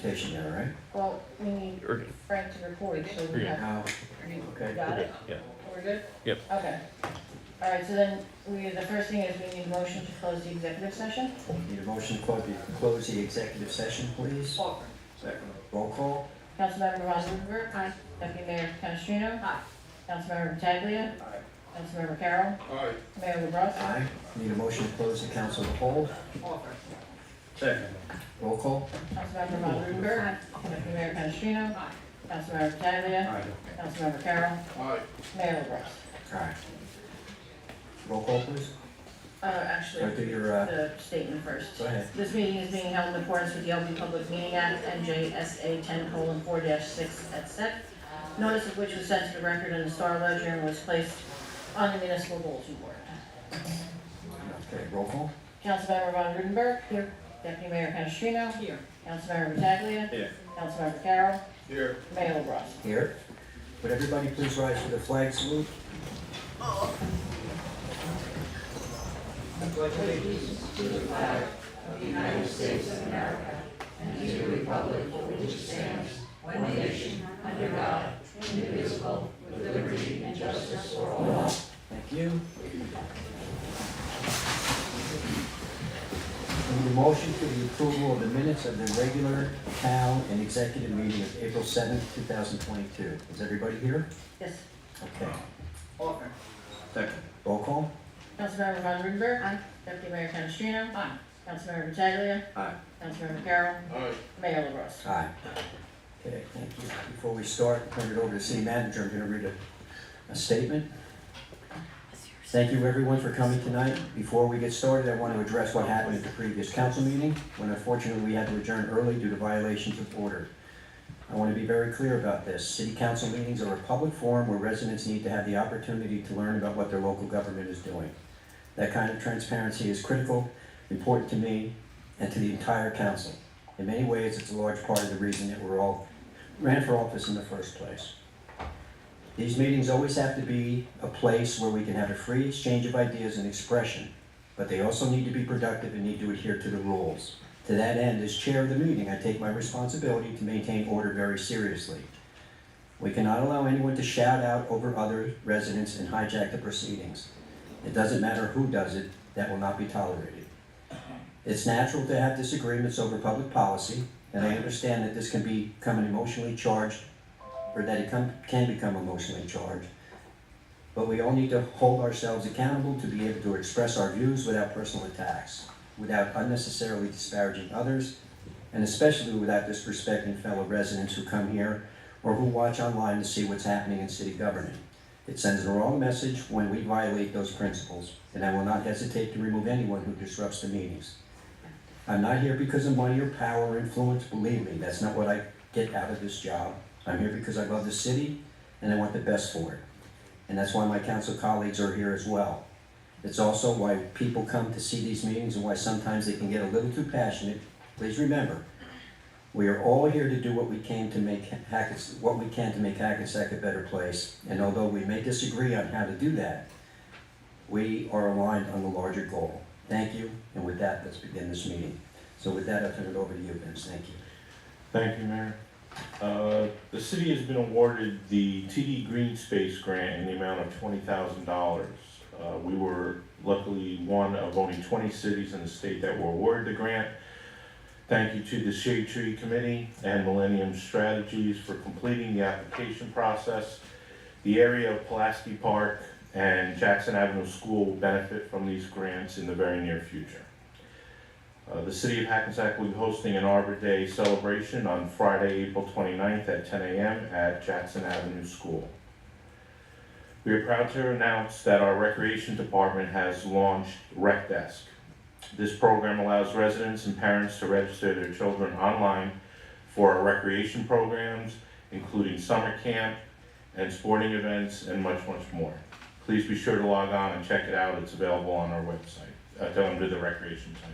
Presentation there, right? Well, we need Frank to record, so we have, Now, you okay. got it? Yeah. We're good? Yep. Okay. All right, so then the first thing is we need a motion to close the executive session. Need a motion to close the executive session, please? Offer. Second. Roll call? Councilmember Ron Ruthenberg. Aye. Deputy Mayor Canestrino. Aye. Councilmember Pataglia. Aye. Councilmember Carroll. Aye. Mayor LaBrus. Aye. Need a motion to close the council of the whole? Offer. Second. Roll call? Councilmember Ron Ruthenberg. Aye. Deputy Mayor Canestrino. Aye. Councilmember Pataglia. Aye. Councilmember Carroll. Aye. Mayor LaBrus. Aye. Roll call, please? Actually, Or do your, the statement first. go ahead. This meeting is being held in accordance with the Open Public Meeting Act, NJSA 10:4-6 et sec. Notice of which was sent to the record in the Star Ledger and was placed on the municipal bulletin board. Okay, roll call? Councilmember Von Rudenberg. Here. Deputy Mayor Canestrino. Here. Councilmember Pataglia. Here. Councilmember Carroll. Here. Mayor LaBrus. Here. Would everybody please rise for the flag salute? Thank you. I need a motion for the approval of the minutes of the regular town and executive meeting of April 7th, 2022. Is everybody here? Yes. Okay. Offer. Second. Roll call? Councilmember Von Rudenberg. Aye. Deputy Mayor Canestrino. Aye. Councilmember Pataglia. Aye. Councilmember Carroll. Aye. Mayor LaBrus. Aye. Okay, thank you. Before we start, turn it over to the city manager. I'm going to read a statement. Thank you everyone for coming tonight. Before we get started, I want to address what happened at the previous council meeting, when unfortunately we had to adjourn early due to violations of order. I want to be very clear about this. City council meetings are a public forum where residents need to have the opportunity to learn about what their local government is doing. That kind of transparency is critical, important to me, and to the entire council. In many ways, it's a large part of the reason that we're all ran for office in the first place. These meetings always have to be a place where we can have a free exchange of ideas and expression, but they also need to be productive and need to adhere to the rules. To that end, as chair of the meeting, I take my responsibility to maintain order very seriously. We cannot allow anyone to shout out over other residents and hijack the proceedings. It doesn't matter who does it, that will not be tolerated. It's natural to have disagreements over public policy, and I understand that this can become an emotionally charged, or that it can become emotionally charged. But we all need to hold ourselves accountable to be able to express our views without personal attacks, without unnecessarily disparaging others, and especially without disrespecting fellow residents who come here or who watch online to see what's happening in city government. It sends the wrong message when we violate those principles, and I will not hesitate to remove anyone who disrupts the meetings. I'm not here because of money or power or influence, believe me, that's not what I get out of this job. I'm here because I love the city and I want the best for it. And that's why my council colleagues are here as well. It's also why people come to see these meetings and why sometimes they can get a little too passionate. Please remember, we are all here to do what we can to make Hackensack a better place. And although we may disagree on how to do that, we are aligned on the larger goal. Thank you, and with that, let's begin this meeting. So with that, I'll turn it over to you, Vince. Thank you. Thank you, Mayor. The city has been awarded the TD Green Space Grant in the amount of $20,000. We were luckily one of only 20 cities in the state that were awarded the grant. Thank you to the Shade Tree Committee and Millennium Strategies for completing the application process. The area of Pulaski Park and Jackson Avenue School will benefit from these grants in the very near future. The City of Hackensack will be hosting an Arbor Day Celebration on Friday, April 29th at 10 a.m. at Jackson Avenue School. We are proud to announce that our Recreation Department has launched Rec Desk. This program allows residents and parents to register their children online for our recreation programs, including summer camp and sporting events and much, much more. Please be sure to log on and check it out. It's available on our website, under the recreation site.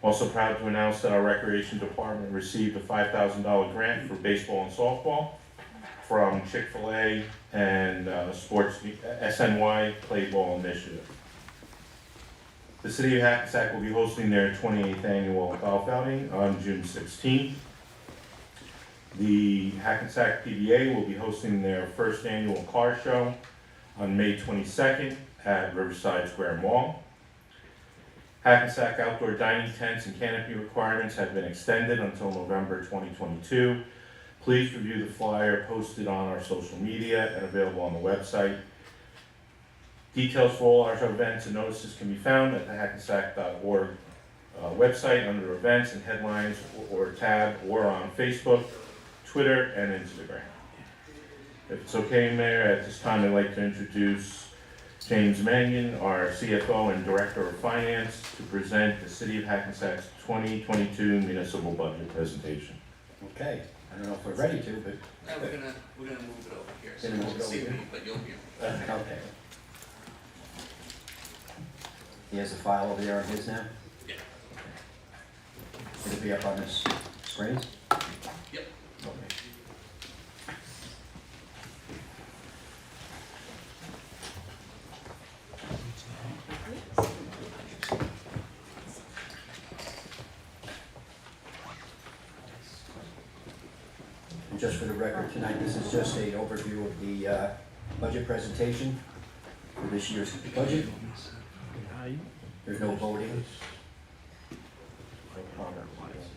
Also proud to announce that our Recreation Department received a $5,000 grant for baseball and softball from Chick-fil-A and Sports SNY Play Ball Initiative. The City of Hackensack will be hosting their 28th annual golf outing on June 16th. The Hackensack PBA will be hosting their first annual car show on May 22nd at Riverside Square Mall. Hackensack outdoor dining tents and canopy requirements have been extended until November 2022. Please review the flyer posted on our social media and available on the website. Details for all our events and notices can be found at the hackensack.org website under events and headlines or tab, or on Facebook, Twitter, and Instagram. If it's okay, Mayor, at this time I'd like to introduce James Mannion, our CFO and Director of Finance, to present the City of Hackensack's 2022 municipal budget presentation. Okay, I don't know if we're ready to, but. No, we're gonna move it over here, so Gonna you move won't it over see here? me, but you'll hear me. Okay. He has a file over there on his now? Yeah. It'll be up on his screens? Yep. Okay. And just for the record tonight, this is just a overview of the budget presentation for this year's budget. There's no voting,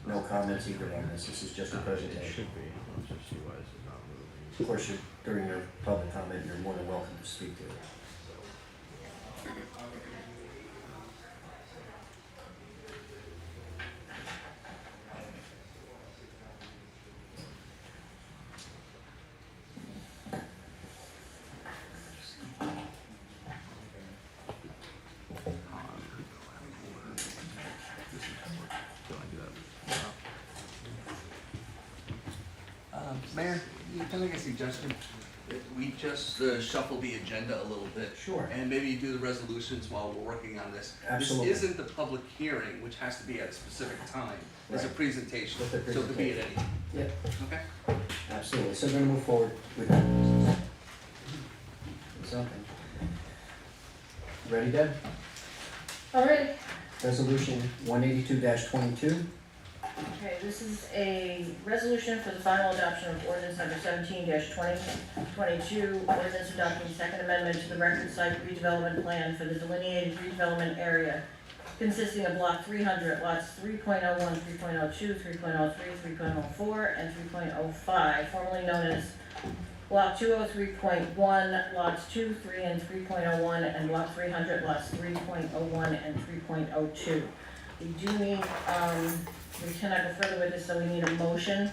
no comments either on this. This is just a presentation. Of course, during your public comment, you're more than welcome to speak to it. Mayor, can I make a suggestion? We just shuffle the agenda a little bit. Sure. And maybe you do the resolutions while we're working on this. Absolutely. This isn't the public hearing, which has to be at a specific time. It's a Right. presentation, It's a so it could be at any. Yep, Okay? absolutely. So we're gonna move forward with that. Something. Ready, Deb? Alright, Resolution 182-22. okay, this is a resolution for the final adoption of ordinance number 17-2022, ordinance adopting second amendment to the record site redevelopment plan for the delineated redevelopment area consisting of block 300, lots 3.01, 3.02, 3.03, 3.04, and 3.05, formerly known as block 203.1, lots 2, 3, and 3.01, and block 300, lots 3.01 and 3.02. We do need, we cannot go further with this, so we need a motion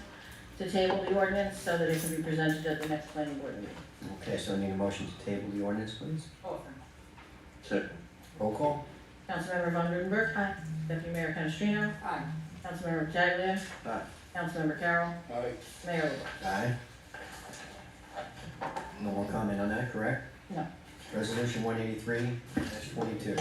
to table the ordinance so that it can be presented at the next planning board meeting. Okay, so I need a motion to table the ordinance, please. Second. Roll call? Councilmember Von Rudenberg. Aye. Deputy Mayor Canestrino. Aye. Councilmember Pataglia. Aye. Councilmember Carroll. Aye. Mayor LaBrus. Aye. No more comment on that, correct? No. Resolution 183-22.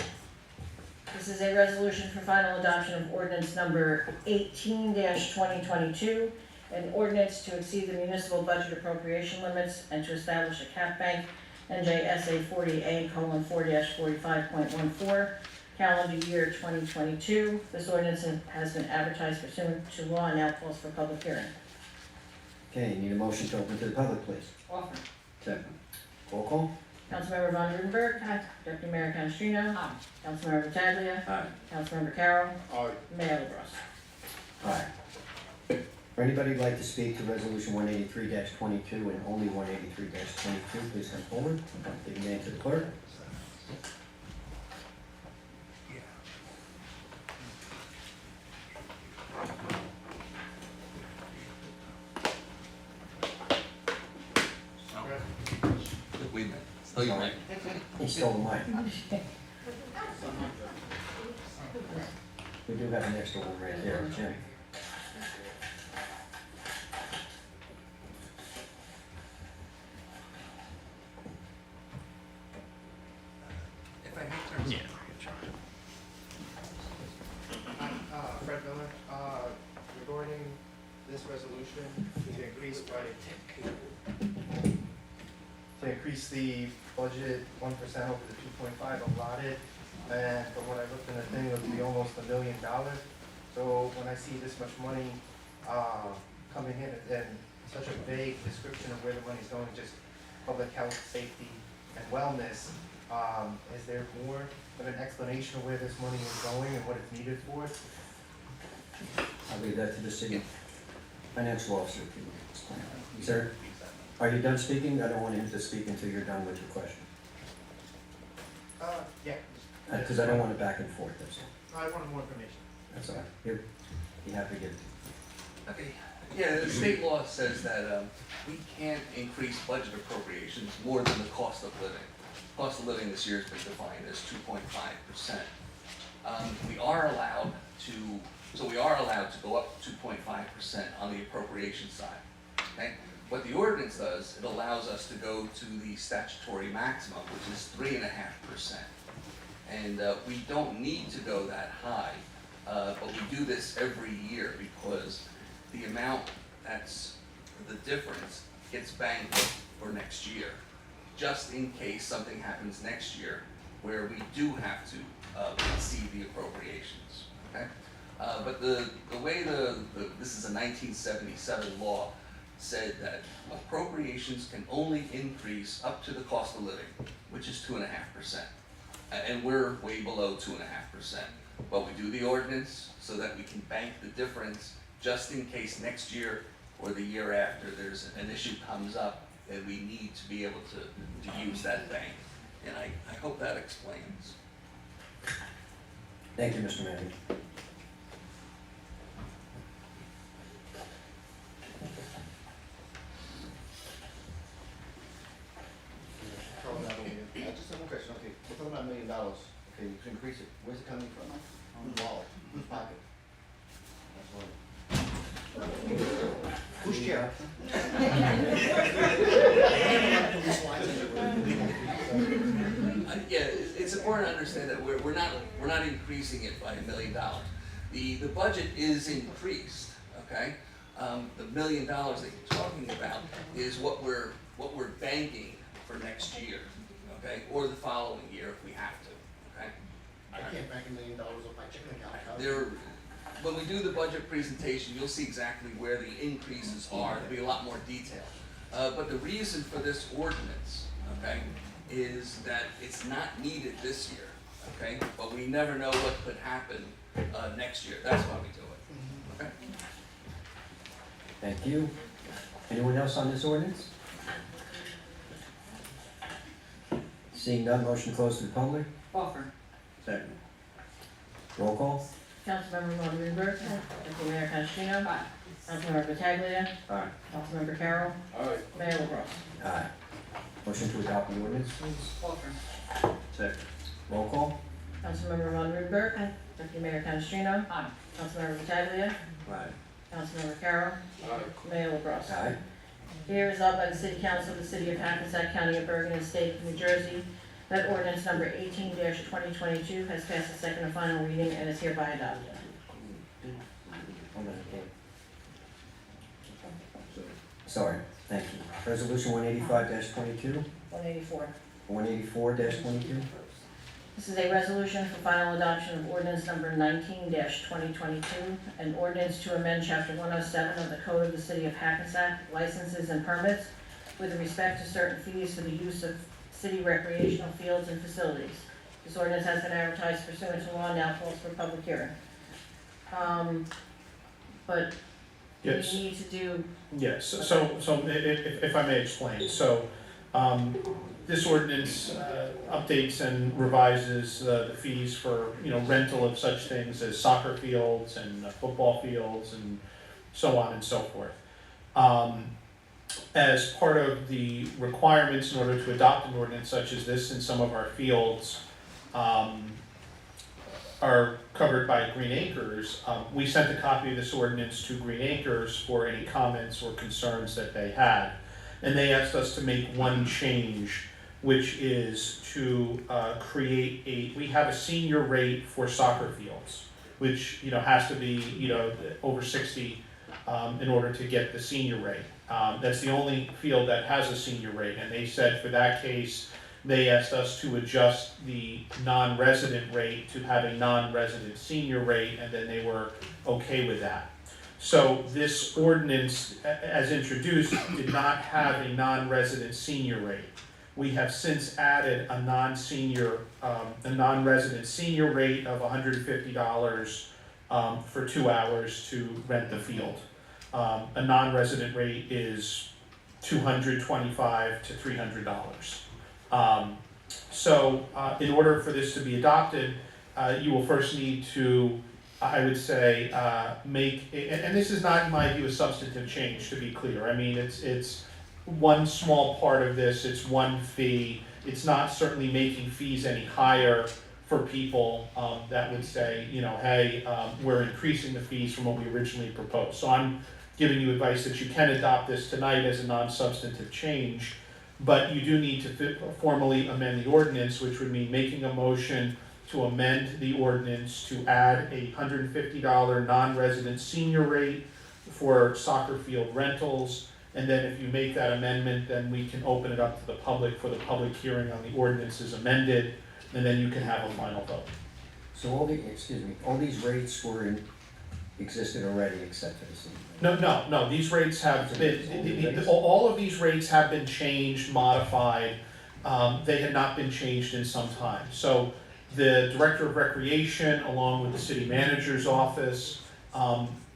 This is a resolution for final adoption of ordinance number 18-2022, an ordinance to exceed the municipal budget appropriation limits and to establish a cap bank, NJSA 40A:4-45.14, calendar year 2022. This ordinance has been advertised pursuant to law and now calls for public hearing. Okay, need a motion to open to the public, please. Offer. Second. Roll call? Councilmember Von Rudenberg. Aye. Deputy Mayor Canestrino. Aye. Councilmember Pataglia. Aye. Councilmember Carroll. Aye. Mayor LaBrus. Aye. For anybody who'd like to speak to Resolution 183-22 and only 183-22, please come forward. Give your name to the clerk. Wait a minute, still your mic. He stole the mic. We do have an extra one right there, Jim. If I have to. Fred Miller, regarding this resolution to increase the budget 1% over the 2.5 allotted, and from what I looked in the thing, it would be almost $1 million. So when I see this much money coming in and such a vague description of where the money's going, just public health, safety, and wellness. Is there more of an explanation of where this money is going and what it's needed for? I'll leave that to the city financial officer to explain. Sir, are you done speaking? I don't want him to speak until you're done with your question. Yeah. Because I don't want it back and forth, that's all. I wanted more information. That's all right. Here, be happy to give it to you. Okay, yeah, the state law says that we can't increase budget appropriations more than the cost of living. Cost of living this year has been defined as 2.5%. We are allowed to go up 2.5% on the appropriation side, okay? What the ordinance does, it allows us to go to the statutory maximum, which is 3.5%. And we don't need to go that high, but we do this every year because the amount that's the difference gets banked for next year, just in case something happens next year where we do have to exceed the appropriations, okay? But the way this is a 1977 law, said that appropriations can only increase up to the cost of living, which is 2.5%. And we're way below 2.5%. But we do the ordinance so that we can bank the difference just in case next year or the year after there's an issue comes up and we need to be able to use that bank. And I hope that explains. Thank you, Mr. Manning. I just have one question, okay, we're talking about $1 million, okay, to increase it, where's it coming from? Whose wallet, whose pocket? That's all. Whose chair? Yeah, it's important to understand that we're not increasing it by $1 million. The budget is increased, okay? The $1 million that you're talking about is what we're banking for next year, okay? Or the following year if we have to, okay? I can't bank $1 million off my checking account. When we do the budget presentation, you'll see exactly where the increases are. There'll be a lot more detail. But the reason for this ordinance, okay, is that it's not needed this year, okay? But we never know what could happen next year. That's why we do it, okay? Thank you. Anyone else on this ordinance? Seeing none, motion to close to the public. Offer. Second. Roll call. Councilmember Von Rudenberg. Deputy Mayor Canestrino. Councilmember Pataglia. Aye. Councilmember Carroll. Mayor LaBrus. Aye. Motion to adopt the ordinance, please. Offer. Second. Roll call. Councilmember Von Rudenberg. Deputy Mayor Canestrino. Councilmember Pataglia. Aye. Councilmember Carroll. Mayor LaBrus. Aye. Be it resolved by the City Council of the City of Hackensack County of Bergen and State of New Jersey that ordinance number 18-2022 has passed its second and final reading and is hereby adopted. Hold on, okay. Sorry, thank you. Resolution 185-22, 184. 184-22. This is a resolution for final adoption of ordinance number 19-2022, an ordinance to amend chapter 107 of the Code of the City of Hackensack, licenses and permits, with respect to certain fees for the use of city recreational fields and facilities. This ordinance has been advertised pursuant to law and now calls for public hearing. But we Yes. need to do, Yes, so if I may explain, so this ordinance updates and revises the fees for, rental of such things as soccer fields and football fields and so on and so forth. As part of the requirements in order to adopt an ordinance such as this in some of our fields are covered by Green Acres, we sent a copy of this ordinance to Green Acres for any comments or concerns that they had. And they asked us to make one change, which is to create we have a senior rate for soccer fields, which, has to be, over 60 in order to get the senior rate. That's the only field that has a senior rate, and they said for that case, they asked us to adjust the non-resident rate to have a non-resident senior rate, and then they were okay with that. So this ordinance, as introduced, did not have a non-resident senior rate. We have since added a non-resident senior rate of $150 for 2 hours to rent the field. A non-resident rate is $225 to $300. In order for this to be adopted, you will first need to, I would say, and this is not, in my view, a substantive change, to be clear. I mean, it's one small part of this, it's one fee. It's not certainly making fees any higher for people that would say, hey, we're increasing the fees from what we originally proposed. So I'm giving you advice that you can adopt this tonight as a non-substantive change, but you do need to formally amend the ordinance, which would mean making a motion to amend the ordinance to add a $150 non-resident senior rate for soccer field rentals. And then if you make that amendment, then we can open it up to the public for the public hearing on the ordinance as amended, and then you can have a final vote. So all these rates existed already except for the senior. No, these rates have been, all of these rates have been changed, modified. They had not been changed in some time. So the Director of Recreation, along with the City Manager's Office,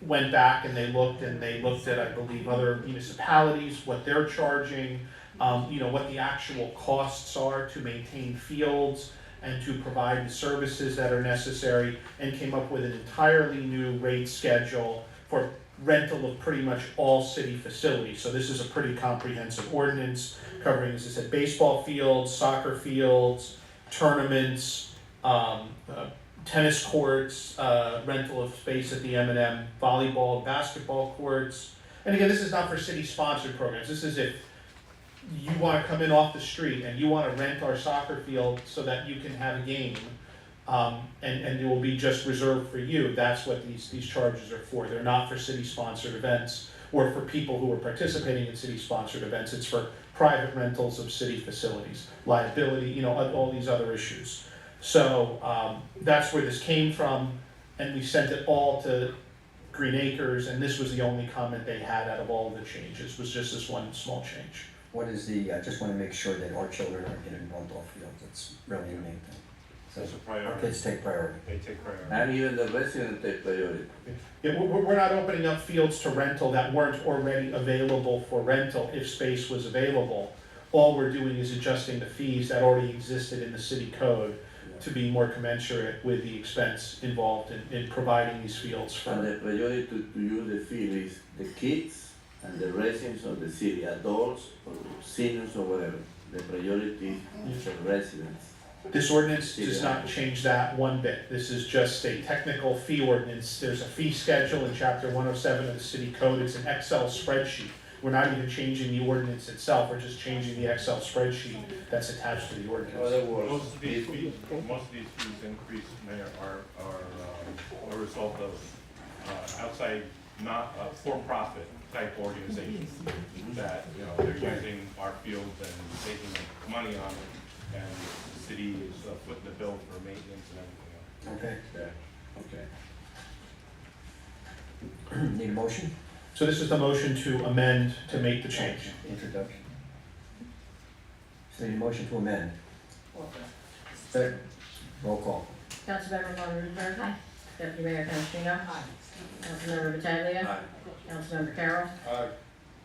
went back and they looked at, I believe, other municipalities, what they're charging, what the actual costs are to maintain fields and to provide the services that are necessary, and came up with an entirely new rate schedule for rental of pretty much all city facilities. So this is a pretty comprehensive ordinance covering, as I said, baseball fields, soccer fields, tournaments, tennis courts, rental of space at the M&M, volleyball, basketball courts. And again, this is not for city-sponsored programs. This is if you want to come in off the street and you want to rent our soccer field so that you can have a game, and it will be just reserved for you. That's what these charges are for. They're not for city-sponsored events or for people who are participating in city-sponsored events. It's for private rentals of city facilities, liability, all these other issues. So that's where this came from, and we sent it all to Green Acres, and this was the only comment they had out of all of the changes, was just this one small change. What is I just want to make sure that our children aren't getting bumped off fields. That's really the main thing. So That's a our priority. kids take priority. They take priority. And even the residents take priority. Yeah, we're not opening up fields to rental that weren't already available for rental if space was available. All we're doing is adjusting the fees that already existed in the city code to be more commensurate with the expense involved in providing these fields for. And the priority to use the field is the kids and the residents of the city, adults or seniors or whatever. The priority is the residents. This ordinance does not change that one bit. This is just a technical fee ordinance. There's a fee schedule in chapter 107 of the city code. It's an Excel spreadsheet. We're not even changing the ordinance itself, we're just changing the Excel spreadsheet that's attached to the In ordinance. other words, Most of these fees increase, Mayor, are a result of outside, not for-profit type organizations that, they're using our fields and taking money on it, and the city is footing the bill for maintenance and everything else. Okay. okay. Need a motion? So this is the motion to amend to make the change. Introduction. So need a motion to amend. Second. Roll call. Councilmember Von Rudenberg. Aye. Deputy Mayor Canestrino. Aye. Councilmember Battaglia. Aye. Councilmember Carroll. Aye.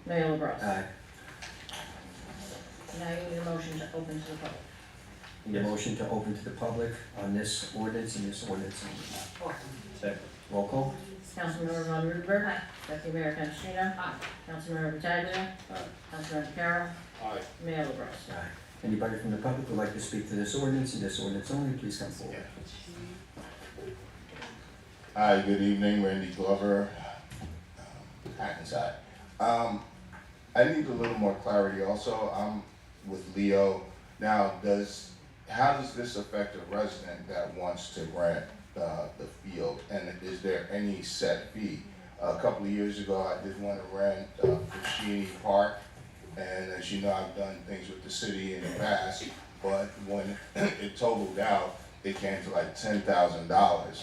Mayor LaBrus. Aye. Now you need a motion to open to the public. Need a motion to open to the public on this ordinance and this ordinance only. Second. Roll call. Councilmember Von Rudenberg. Aye. Deputy Mayor Canestrino. Aye. Councilmember Battaglia. Aye. Councilmember Carroll. Aye. Mayor LaBrus. Aye. Anybody from the public would like to speak to this ordinance and this ordinance only, please come forward. Hi, good evening, Randy Glover, Hackensack. I need a little more clarity also. I'm with Leo. Now, how does this affect a resident that wants to rent the field? And is there any set fee? A couple of years ago, I did want to rent Puccini Park. And as you know, I've done things with the city in the past, but when it totaled out, it came to like $10,000,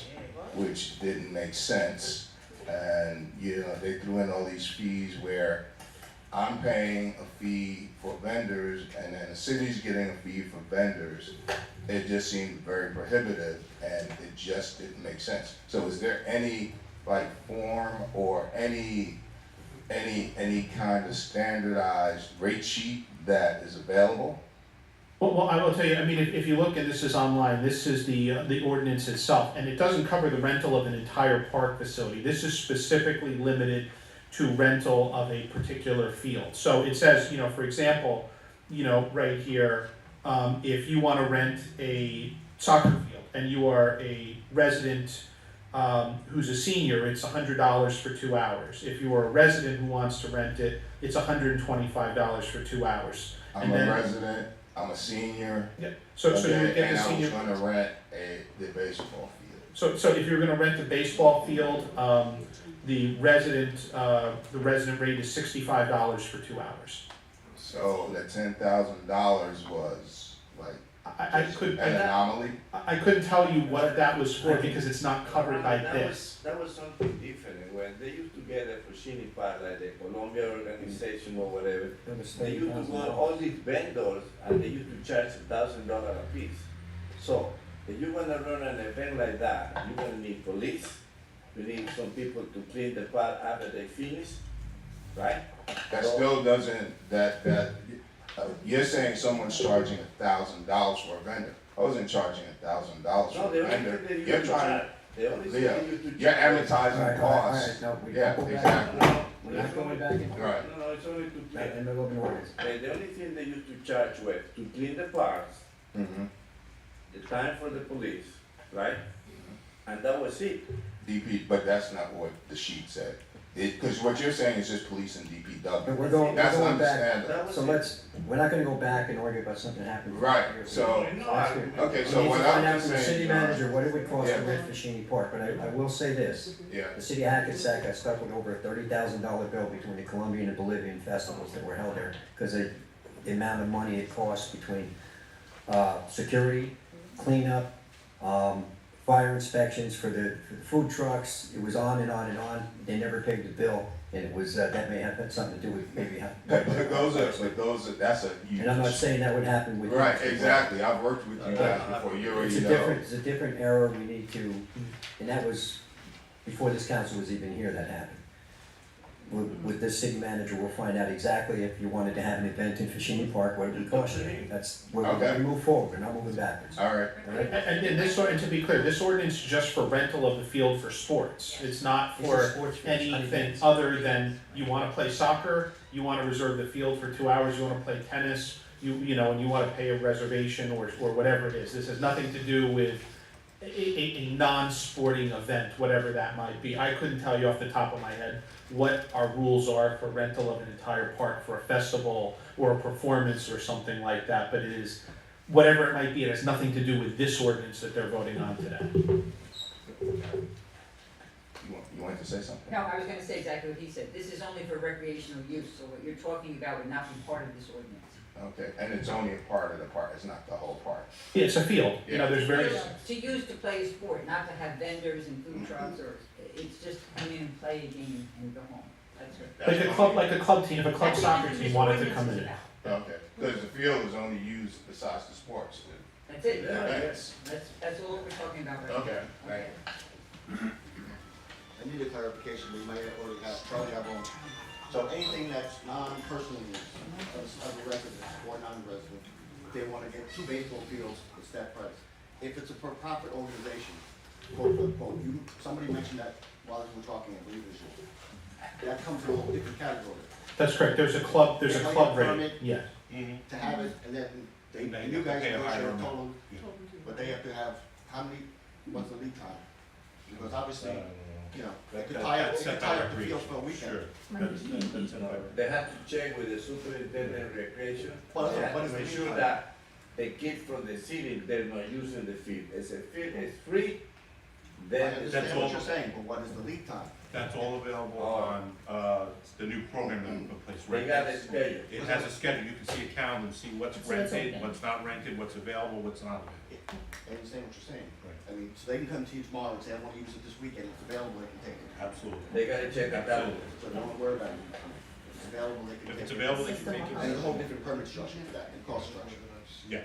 which didn't make sense. And, you know, they threw in all these fees where I'm paying a fee for vendors and then the city's getting a fee for vendors. It just seemed very prohibitive and it just didn't make sense. So is there any like form or any kind of standardized rate sheet that is available? Well, I will tell you, I mean, if you look, and this is online, this is the ordinance itself, and it doesn't cover the rental of an entire park facility. This is specifically limited to rental of a particular field. So it says, you know, for example, you know, right here, if you want to rent a soccer field and you are a resident who's a senior, it's $100 for 2 hours. If you are a resident who wants to rent it, it's $125 for 2 hours. I'm a resident, I'm a senior. Yeah. So you would get the And senior. I was gonna rent the baseball field. So if you're gonna rent a baseball field, the resident rate is $65 for 2 hours. So that $10,000 was like I couldn't, an anomaly? I couldn't tell you what that was for because it's not covered by this. That was something different, when they used to get a Fushini part, like the Columbia organization or whatever, they used to go all these vendors and they used to charge $1,000 a piece. So, if you're gonna run an event like that, you're gonna need police, you need some people to clean the park after they finish, right? That still doesn't, you're saying someone's charging $1,000 for a vendor. I wasn't charging $1,000 No, for the a only vendor. thing that you You're used to trying, charge, the only thing Leo, that you used to charge. you're All advertising right, costs. no, we Yeah, go back. exactly. We're not going back and forth. Right. No, it's only to clean. In the middle of an ordinance. The only thing they used to charge was to clean the parks, Mm-hmm. the time for the police, right? And that was it. DP, but that's not what the sheet said. Because what you're saying is just police and But DPW. we're going That's back, understandable. That was so it. we're not gonna go back and argue about something that happened. Right, here. so- That's good. Okay, We so need what to find I'm out just from the city saying, John, manager what it would cost to Yeah. rent Fashini Park, but I will say this. yeah, The city of Hackensack got stuck with over a $30,000 bill between the Colombian and Bolivian festivals that were held there, because the amount of money it cost between, security, cleanup, fire inspections for the food trucks, it was on and on and on, they never paid the bill, and it was, that may have had something to do with maybe how. but that's a huge. And I'm not saying that would happen with you. Right, exactly, I've worked with you guys before, you already know. It's a different era, we need to, and that was before this council was even here that happened. With this city manager, we'll find out exactly if you wanted to have an event in Fashini Park, what it would cost you. That's, we're Okay. gonna move forward, we're not moving backwards. All right, All right? And to be clear, this ordinance is just for rental of the field for sports. It's not It's for a sports field, it's not anything events. other than you wanna play soccer, you wanna reserve the field for 2 hours, you wanna play tennis, you know, and you wanna pay a reservation or whatever it is. This has nothing to do with a non-sporting event, whatever that might be. I couldn't tell you off the top of my head what our rules are for rental of an entire park for a festival or a performance or something like that, but it is, whatever it might be, it has nothing to do with this ordinance that they're voting on today. you wanted to say something? No, I was gonna say exactly what he said. This is only for recreational use, so what you're talking about would not be part of this ordinance. Okay, and it's only a part of the park, it's not the whole park. Yeah, it's a field, you know, there's various, To use to play a sport, not to have vendors and food trucks, or, it's just come in and play a game and go home. That's it. like a club team, if a club That's soccer what team this wanted to ordinance come is in. about. Okay, because the field is only used besides the sports. That's it. Yeah, thanks. That's all we're talking about right now. Okay, thank you. I need a clarification, we might already have, probably have one. So anything that's non-personal use of a resident or non-resident, if they wanna get 2 baseball fields, it's that price. If it's a for-profit organization, quote unquote, somebody mentioned that while we were talking, I believe it was you. That comes in a whole different category. That's correct, there's a club Like a rate, permit yeah. to have it, and then they, They you guys pay a higher negotiate a amount. total, but they have to have, how many, what's the lead time? Because obviously, you know, they could tie up, That's they could set tie by up the field for a weekend. Sure, that's set by. They have to check with the superintendent of recreation. But They have what to is the make lead sure time? that the kids from the city, they're not using the field. It's a field, it's free, I then it's. understand That's what all. you're saying, but what is the lead time? That's all available Oh. on, the new program that we put in place. They got a schedule. It has a schedule, you can see a calendar and see what's So it's rented, open. what's not rented, what's available, what's not available. They understand what you're saying. I mean, so they can come to you tomorrow and say, I want to use it this weekend, it's available, they can take it. Absolutely. They gotta check it out. So don't worry about it. If it's available, they can If take it. it's available, they can take And there's a it. whole different permit structure for that, and cost structure. Yeah.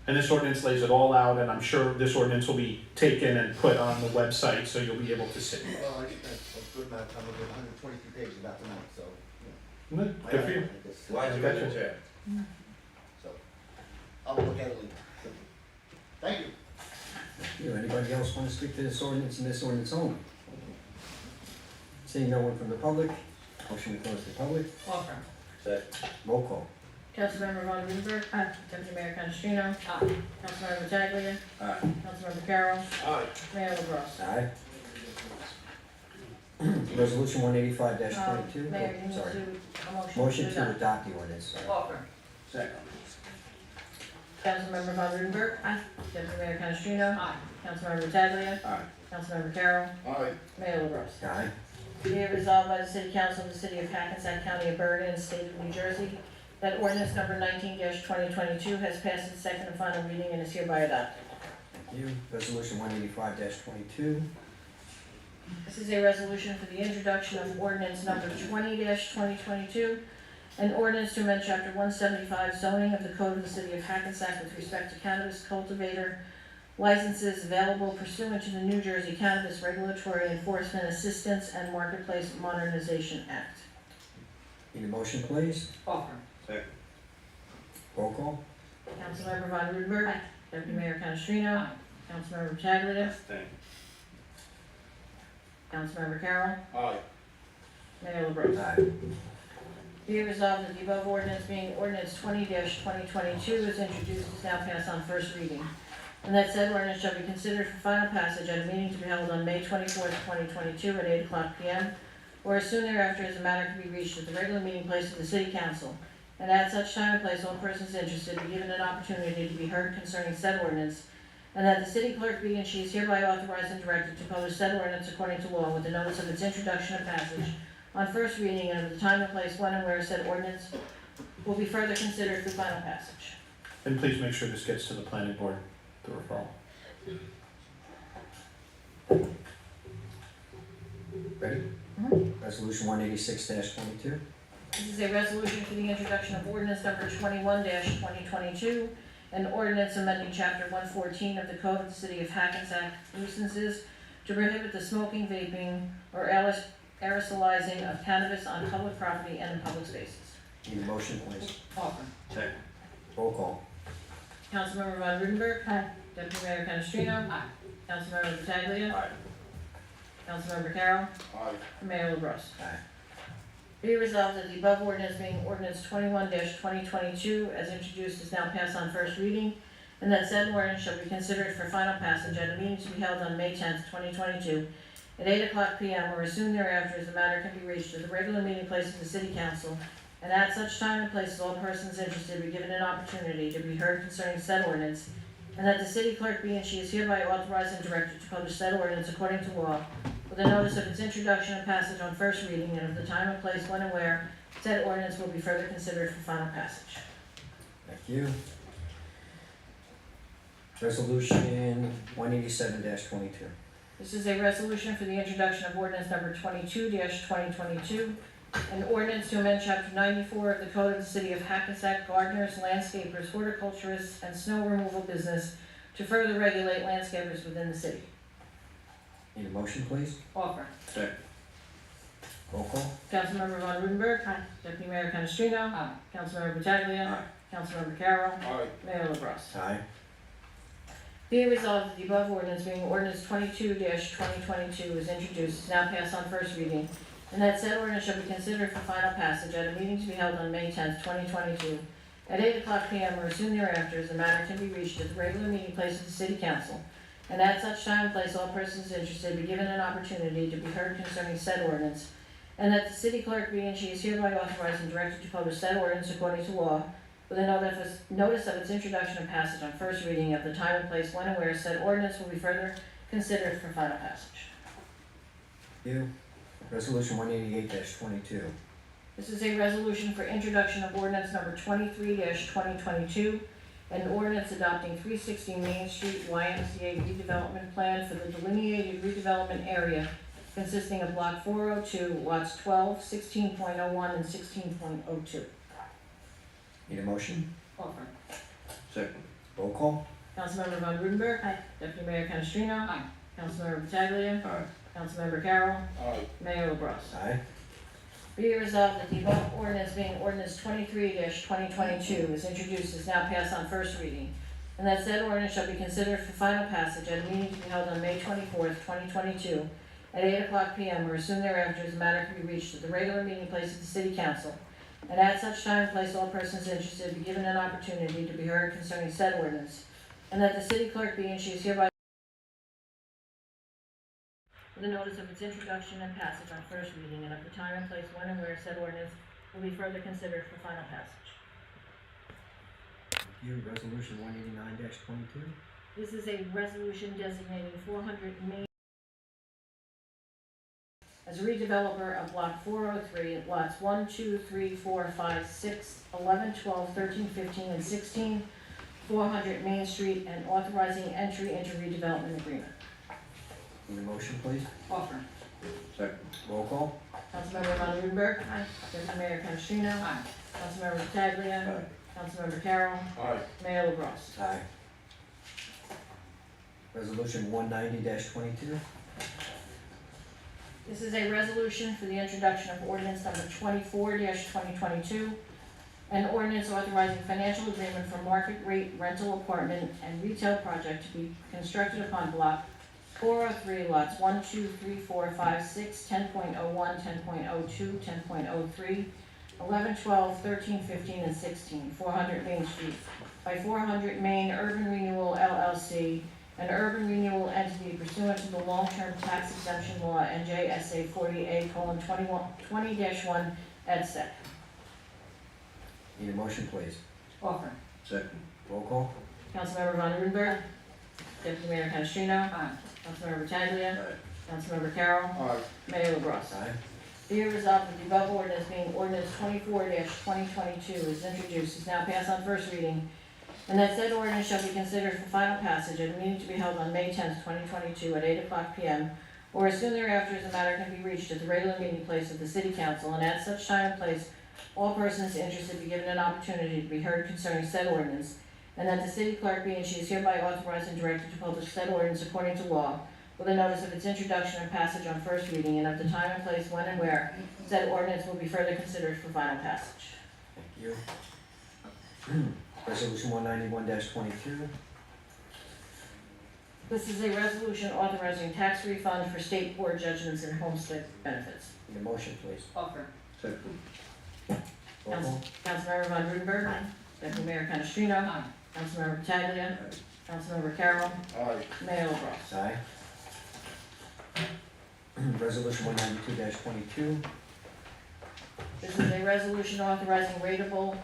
And this ordinance lays it all out, and I'm sure this ordinance will be taken and put on the website, so you'll be able to see. Well, I spent a good amount of time looking at 123 pages about tonight, so. Good for you. Why you Gotcha. gonna check? So, I'll look at it later. Thank you. Anybody else want to speak to this ordinance and this ordinance only? Seeing no one from the public, motion to close the public, Offer. Check. roll call. Councilmember Von Rudenberg. Deputy Mayor Canestrino. Aye. Councilmember Pataglia. Aye. Councilmember Carroll. Aye. Mayor LaBrus. Aye. Resolution 185-22. Mayor, you need Sorry. to, a Motion to to adopt. adopt the ordinance. Sorry. Offer. Second. Councilmember Von Rudenberg. Deputy Mayor Canestrino. Aye. Councilmember Pataglia. Aye. Councilmember Carroll. Aye. Mayor LaBrus. Aye. Be it resolved by the City Council of the City of Hackensack County of Bergen and State of New Jersey that ordinance number 19-2022 has passed its second and final reading and is hereby adopted. Thank you. Resolution 185-22. This is a resolution for the introduction of ordinance number 20-2022, an ordinance to amend chapter 175 zoning of the Code of the City of Hackensack with respect to cannabis cultivator licenses available pursuant to the New Jersey Cannabis Regulatory Enforcement Assistance and Marketplace Modernization Act. Need a motion, please? Offer. Second. Roll call. Councilmember Von Rudenberg. Aye. Deputy Mayor Canestrino. Aye. Councilmember Pataglia. Abstain. Councilmember Carroll. Aye. Mayor LaBrus. Aye. Be it resolved that the above ordinance being ordinance 20-2022 is introduced is now passed on first reading. And that said ordinance shall be considered for final passage at a meeting to be held on May 24th, 2022 at 8:00 p.m. or as soon thereafter as the matter can be reached at the regular meeting place of the City Council. And at such time and place, all persons interested be given an opportunity to be heard concerning said ordinance, and that the city clerk be and she is hereby authorized and directed to publish said ordinance according to law with the notice of its introduction and passage on first reading and of the time and place when and where said ordinance will be further considered for final passage. And please make sure this gets to the planning board, the referral. Ready? Mhm. Resolution 186-22. This is a resolution for the introduction of ordinance number 21-2022, an ordinance amending chapter 114 of the Code of the City of Hackensack nuisances to prohibit the smoking, vaping, or aerosolizing of cannabis on public property and in public spaces. Need a motion, please? Offer. Second. Roll call. Councilmember Von Rudenberg. Aye. Deputy Mayor Canestrino. Aye. Councilmember Pataglia. Aye. Councilmember Carroll. Aye. Mayor LaBrus. Aye. Be resolved that the above ordinance being ordinance 21-2022 as introduced is now passed on first reading, and that said ordinance shall be considered for final passage at a meeting to be held on May 10th, 2022 at 8:00 p.m. or as soon thereafter as the matter can be reached at the regular meeting place of the City Council, and at such time and place as all persons interested be given an opportunity to be heard concerning said ordinance, and that the city clerk be and she is hereby authorized and directed to publish said ordinance according to law with a notice of its introduction and passage on first reading and of the time and place when and where said ordinance will be further considered for final passage. Thank you. Resolution 187-22. This is a resolution for the introduction of ordinance number 22-2022, an ordinance to amend chapter 94 of the Code of the City of Hackensack gardeners, landscapers, horticulturists, and snow removal business to further regulate landscapers within the city. Need a motion, please? Offer. Second. Roll call. Councilmember Von Rudenberg. Aye. Deputy Mayor Canestrino. Aye. Councilmember Pataglia. Aye. Councilmember Carroll. Aye. Mayor LaBrus. Aye. Be it resolved that the above ordinance being ordinance 22-2022 is introduced is now passed on first reading, and that said ordinance shall be considered for final passage at a meeting to be held on May 10th, 2022 at 8:00 p.m. or as soon thereafter as the matter can be reached at the regular meeting place of the City Council, and at such time and place all persons interested be given an opportunity to be heard concerning said ordinance, and that the city clerk be and she is hereby authorized and directed to publish said ordinance according to law with a notice of its introduction and passage on first reading of the time and place when and where said ordinance will be further considered for final passage. Thank you. Resolution 188-22. This is a resolution for introduction of ordinance number 23-2022, An ordinance adopting 360 Main Street YMCA redevelopment plan for the delineated redevelopment area consisting of block 402, lots 12, 16.01, and 16.02. Need a motion? Offer. Second. Roll call? Councilmember Von Rudenberg. Aye. Deputy Mayor Canestrino. Aye. Councilmember Pataglia. Aye. Councilmember Carroll. Aye. Mayor LaBrus. Aye. Be it resolved that the above ordinance being ordinance 23-2022 is introduced is now passed on first reading, and that said ordinance shall be considered for final passage at a meeting to be held on May 24th, 2022, at 8:00 p.m. or as soon thereafter as the matter can be reached at the regular meeting place of the City Council, and at such time and place all persons interested be given an opportunity to be heard concerning said ordinance, and that the city clerk be and she is hereby with a notice of its introduction and passage on first reading, and of the time and place when and where said ordinance will be further considered for final passage. You, resolution 189-22. This is a resolution designating 400 Main as a redeveloper of block 403, lots 1, 2, 3, 4, 5, 6, 11, 12, 13, 15, and 16, 400 Main Street, and authorizing entry into redevelopment agreement. Need a motion, please? Offer. Second. Roll call? Councilmember Von Rudenberg. Aye. Deputy Mayor Canestrino. Aye. Councilmember Pataglia. Aye. Councilmember Carroll. Aye. Mayor LaBrus. Aye. Resolution 190-22. This is a resolution for the introduction of ordinance number 24-2022, an ordinance authorizing financial agreement for market rate rental apartment and retail project to be constructed upon block 403, lots 1, 2, 3, 4, 5, 6, 10.01, 10.02, 10.03, 11, 12, 13, 15, and 16, 400 Main Street, by 400 Main Urban Renewal LLC, an urban renewal entity pursuant to the long-term tax exemption law NJSA 40A:20-1 et sec. Need a motion, please? Offer. Second. Roll call? Councilmember Von Rudenberg. Deputy Mayor Canestrino. Aye. Councilmember Pataglia. Aye. Councilmember Carroll. Aye. Mayor LaBrus. Aye. Be it resolved that the above ordinance being ordinance 24-2022 is introduced, is now passed on first reading, and that said ordinance shall be considered for final passage at a meeting to be held on May 10th, 2022 at 8:00 p.m. or as soon thereafter as the matter can be reached at the regular meeting place of the City Council, and at such time and place all persons interested be given an opportunity to be heard concerning said ordinance, and that the city clerk be and she is hereby authorized and directed to publish said ordinance according to law, with a notice of its introduction and passage on first reading, and of the time and place when and where said ordinance will be further considered for final passage. Thank you. Resolution 191-22. This is a resolution authorizing tax refund for state board judgments and homestead benefits. Need a motion, please? Offer. Second. Roll call? Councilmember Von Rudenberg. Deputy Mayor Canestrino. Aye. Councilmember Pataglia. Aye. Councilmember Carroll. Aye. Mayor LaBrus. Aye. Resolution 192-22. This is a resolution authorizing rateable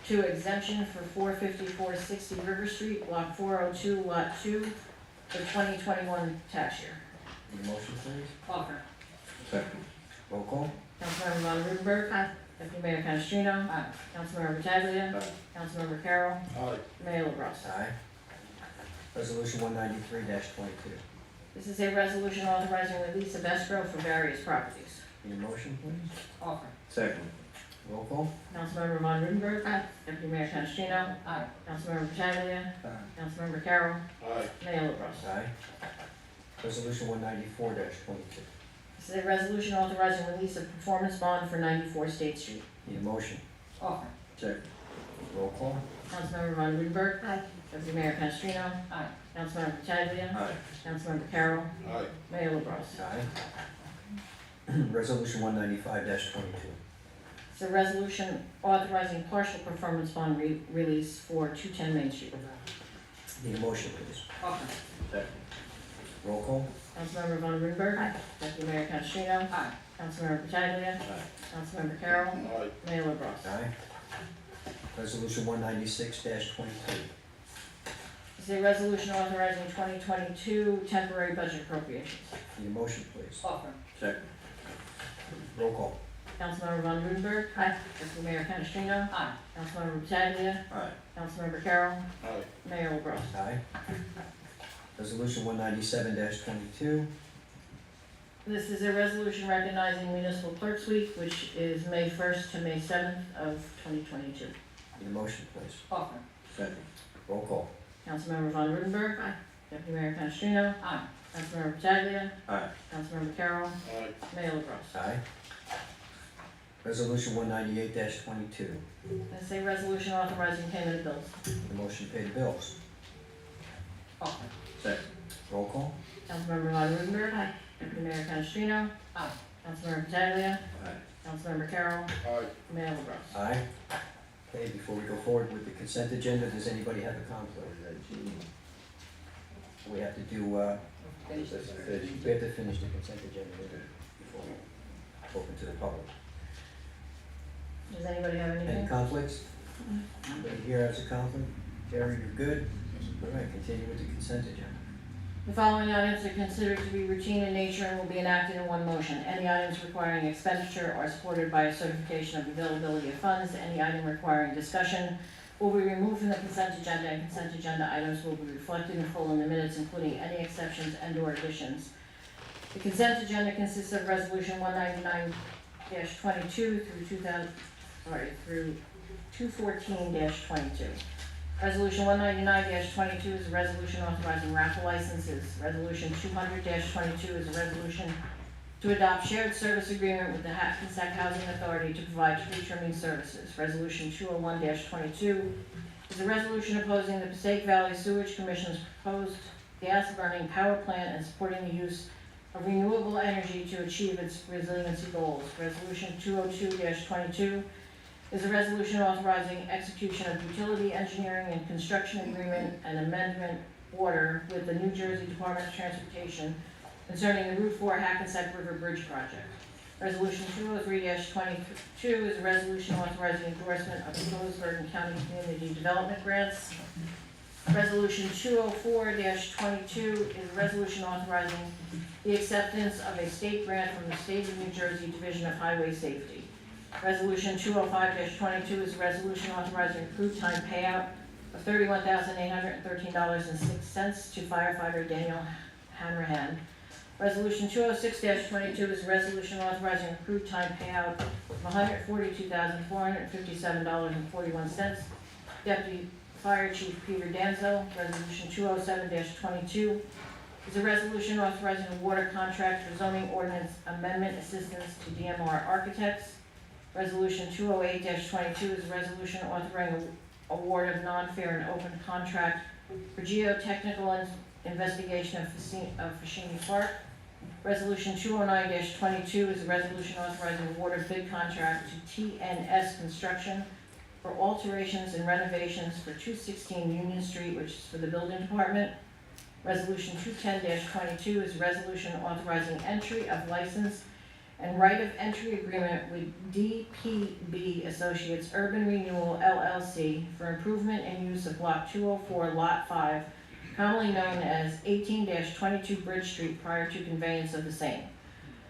to exemption for 45460 River Street, block 402, lot 2, for 2021 tax year. Need a motion, please? Offer. Second. Roll call? Councilmember Von Rudenberg. Deputy Mayor Canestrino. Aye. Councilmember Pataglia. Aye. Councilmember Carroll. Aye. Mayor LaBrus. Aye. Resolution 193-22. This is a resolution authorizing release of escrow for various properties. Need a motion, please? Offer. Second. Roll call? Councilmember Von Rudenberg. Deputy Mayor Canestrino. Aye. Councilmember Pataglia. Aye. Councilmember Carroll. Aye. Mayor LaBrus. Aye. Resolution 194-22. This is a resolution authorizing release of performance bond for 94 State Street. Need a motion? Offer. Second. Roll call? Councilmember Von Rudenberg. Deputy Mayor Canestrino. Aye. Councilmember Pataglia. Aye. Councilmember Carroll. Aye. Mayor LaBrus. Aye. Resolution 195-22. It's a resolution authorizing partial performance bond release for 210 Main Street. Need a motion, please? Offer. Second. Roll call? Councilmember Von Rudenberg. Deputy Mayor Canestrino. Aye. Councilmember Pataglia. Aye. Councilmember Carroll. Aye. Mayor LaBrus. Aye. Resolution 196-23. It's a resolution authorizing 2022 temporary budget appropriations. Need a motion, please? Offer. Second. Roll call? Councilmember Von Rudenberg. Aye. Deputy Mayor Canestrino. Aye. Councilmember Pataglia. Aye. Councilmember Carroll. Aye. Mayor LaBrus. Aye. Resolution 197-22. This is a resolution recognizing Municipal Clerks Week, which is May 1st to May 7th of 2022. Need a motion, please. Offer. Second. Roll call. Councilmember Von Rudenberg. Aye. Deputy Mayor Canestrino. Aye. Councilmember Pataglia. Aye. Councilmember Carroll. Aye. Mayor LaBrus. Aye. Resolution 198-22. This is a resolution authorizing payment of bills. Need a motion to pay the bills. Offer. Second. Roll call. Councilmember Von Rudenberg. Aye. Deputy Mayor Canestrino. Aye. Councilmember Pataglia. Aye. Councilmember Carroll. Aye. Mayor LaBrus. Aye. Okay, before we go forward with the consent agenda, does anybody have a conflict? We have to do, we Finish this. have to finish the consent agenda before we open to the public. Does anybody have Any anything? conflicts? Anybody here has a conflict? Jerry, you're good? All right, continue with the consent agenda. The following items are considered to be routine in nature and will be enacted in one motion. Any items requiring expenditure are supported by a certification of availability of funds. Any item requiring discussion will be removed from the consent agenda, and consent agenda items will be reflected in full in the minutes, including any exceptions and/or additions. The consent agenda consists of Resolution 199-22 through 214-22. Resolution 199-22 is a resolution authorizing raffle licenses. Resolution 200-22 is a resolution to adopt shared service agreement with the Hackensack Housing Authority to provide tree trimming services. Resolution 201-22 is a resolution opposing the Passaic Valley Sewage Commission's proposed gas burning power plant and supporting the use of renewable energy to achieve its resiliency goals. Resolution 202-22 is a resolution authorizing execution of utility engineering and construction agreement and amendment order with the New Jersey Department of Transportation concerning the Route 4 Hackensack River Bridge project. Resolution 203-22 is a resolution authorizing endorsement of proposed Bergen County Community Development Grants. Resolution 204-22 is a resolution authorizing the acceptance of a state grant from the State of New Jersey Division of Highway Safety. Resolution 205-22 is a resolution authorizing accrued time payout of $31,813.06 to firefighter Daniel Hanrahan. Resolution 206-22 is a resolution authorizing accrued time payout of $142,457.41. Deputy Fire Chief Peter Danzo. Resolution 207-22 is a resolution authorizing a water contract for zoning ordinance amendment assistance to DMR Architects. Resolution 208-22 is a resolution authorizing award of non-fair and open contract for geotechnical investigation of Fashini Park. Resolution 209-22 is a resolution authorizing award of bid contract to TNS Construction for alterations and renovations for 216 Union Street, which is for the building department. Resolution 210-22 is a resolution authorizing entry of license and right of entry agreement with DPB Associates Urban Renewal LLC for improvement and use of Block 204, Lot 5, commonly known as 18-22 Bridge Street prior to conveyance of the same.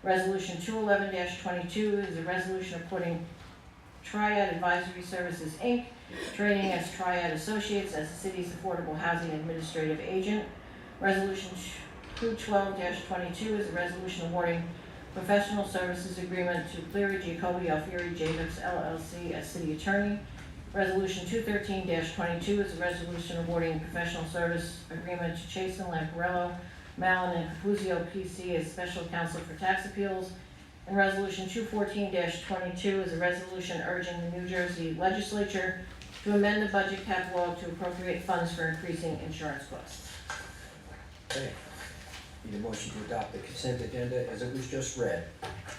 Resolution 211-22 is a resolution appointing Triad Advisory Services, Inc., trading as Triad Associates as the city's affordable housing administrative agent. Resolution 212-22 is a resolution awarding professional services agreement to Cleary Jacoby Alfieri Jacobs LLC as city attorney. Resolution 213-22 is a resolution awarding professional service agreement to Chasen, Lamparello, Mallon, and Capuzio PC as special counsel for tax appeals. And Resolution 214-22 is a resolution urging the New Jersey legislature to amend the budget cap law to appropriate funds for increasing insurance costs. Okay. Need a motion to adopt the consent agenda as it was just read.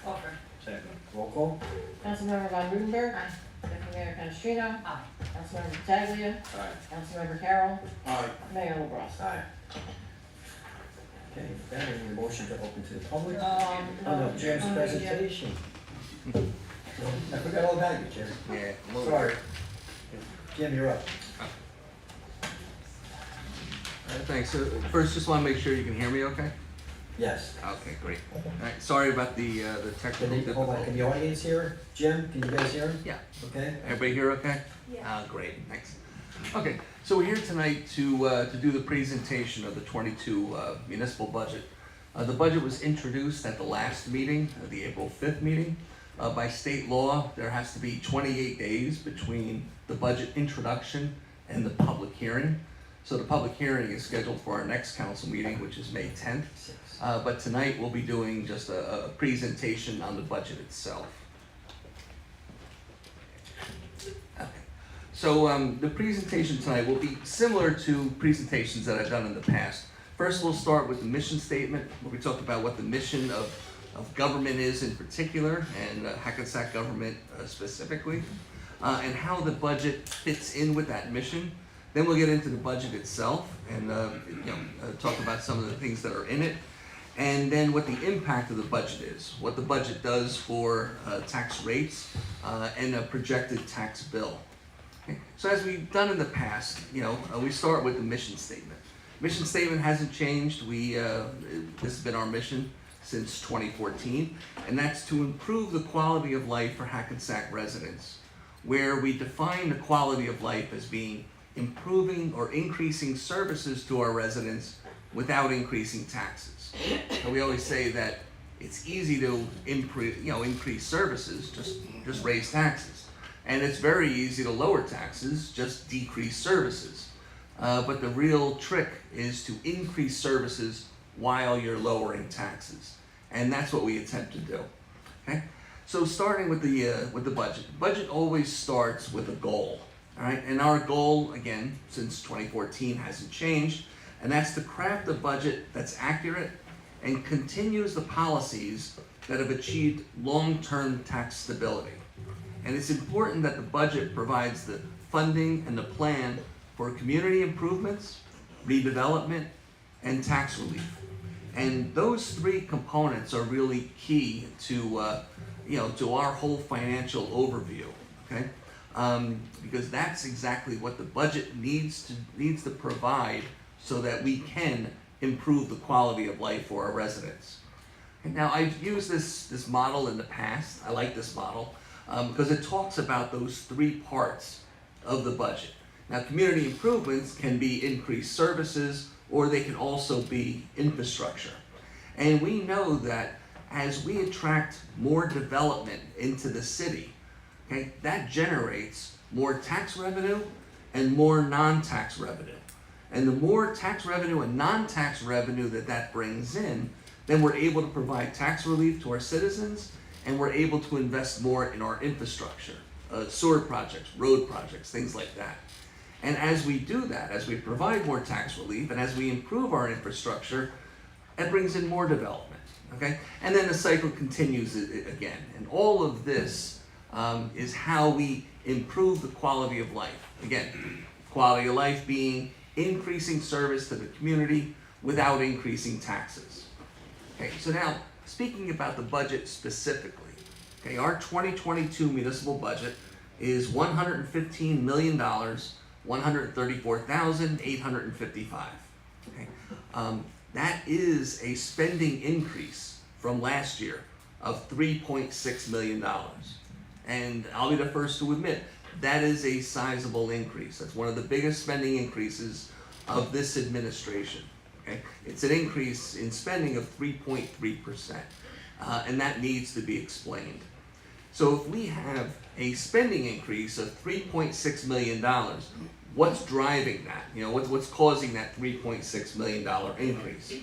Offer. Second. Roll call. Councilmember Von Rudenberg. Aye. Deputy Mayor Canestrino. Aye. Councilmember Pataglia. Aye. Councilmember Carroll. Aye. Mayor LaBrus. Aye. Okay, with that, I need a motion to open to the public. No, Oh, no, Jim's Jim. presentation. I forgot all about you, Jim. Yeah. Sorry. Jim, you're up. Thanks. So first, just want to make sure you can hear me okay? Yes. Okay, great. All right, sorry about the technical Hold on, can difficulty. the audience hear her? Jim, can you guys hear her? Yeah. Okay? Everybody here okay? Yeah. Great, thanks. Okay, so we're here tonight to do the presentation of the 22 municipal budget. The budget was introduced at the last meeting, the April 5th meeting. By state law, there has to be 28 days between the budget introduction and the public hearing. So the public hearing is scheduled for our next council meeting, which is May 10th. But tonight we'll be doing just a presentation on the budget itself. Okay. So the presentation tonight will be similar to presentations that I've done in the past. First, we'll start with the mission statement, where we talk about what the mission of government is in particular, and Hackensack government specifically, and how the budget fits in with that mission. Then we'll get into the budget itself and talk about some of the things that are in it, and then what the impact of the budget is, what the budget does for tax rates and a projected tax bill. Okay? So as we've done in the past, we start with the mission statement. Mission statement hasn't changed. This has been our mission since 2014, and that's to improve the quality of life for Hackensack residents, where we define the quality of life as being improving or increasing services to our residents without increasing taxes. So we always say that it's easy to increase services, just raise taxes, and it's very easy to lower taxes, just decrease services. But the real trick is to increase services while you're lowering taxes, and that's what we attempt to do. Okay, so starting with the budget. Budget always starts with a goal. All right, and our goal, again, since 2014 hasn't changed, and that's to craft a budget that's accurate and continues the policies that have achieved long-term tax stability. And it's important that the budget provides the funding and the plan for community improvements, redevelopment, and tax relief. And those three components are really key to our whole financial overview. Okay. Because that's exactly what the budget needs to provide so that we can improve the quality of life for our residents. And now, I've used this model in the past. I like this model because it talks about those three parts of the budget. Now, community improvements can be increased services, or they can also be infrastructure. And we know that as we attract more development into the city, okay, that generates more tax revenue and more non-tax revenue. And the more tax revenue and non-tax revenue that brings in, then we're able to provide tax relief to our citizens, and we're able to invest more in our infrastructure, sewer projects, road projects, things like that. And as we do that, as we provide more tax relief, and as we improve our infrastructure, it brings in more development, okay? And then the cycle continues again. And all of this is how we improve the quality of life. Again, quality of life being increasing service to the community without increasing taxes. Okay, so now, speaking about the budget specifically, okay, our 2022 municipal budget is $115 million, $134,855. Okay, that is a spending increase from last year of $3.6 million. And I'll be the first to admit, that is a sizable increase. That's one of the biggest spending increases of this administration. Okay? It's an increase in spending of 3.3%, and that needs to be explained. So if we have a spending increase of $3.6 million, what's driving that? What's causing that $3.6 million increase?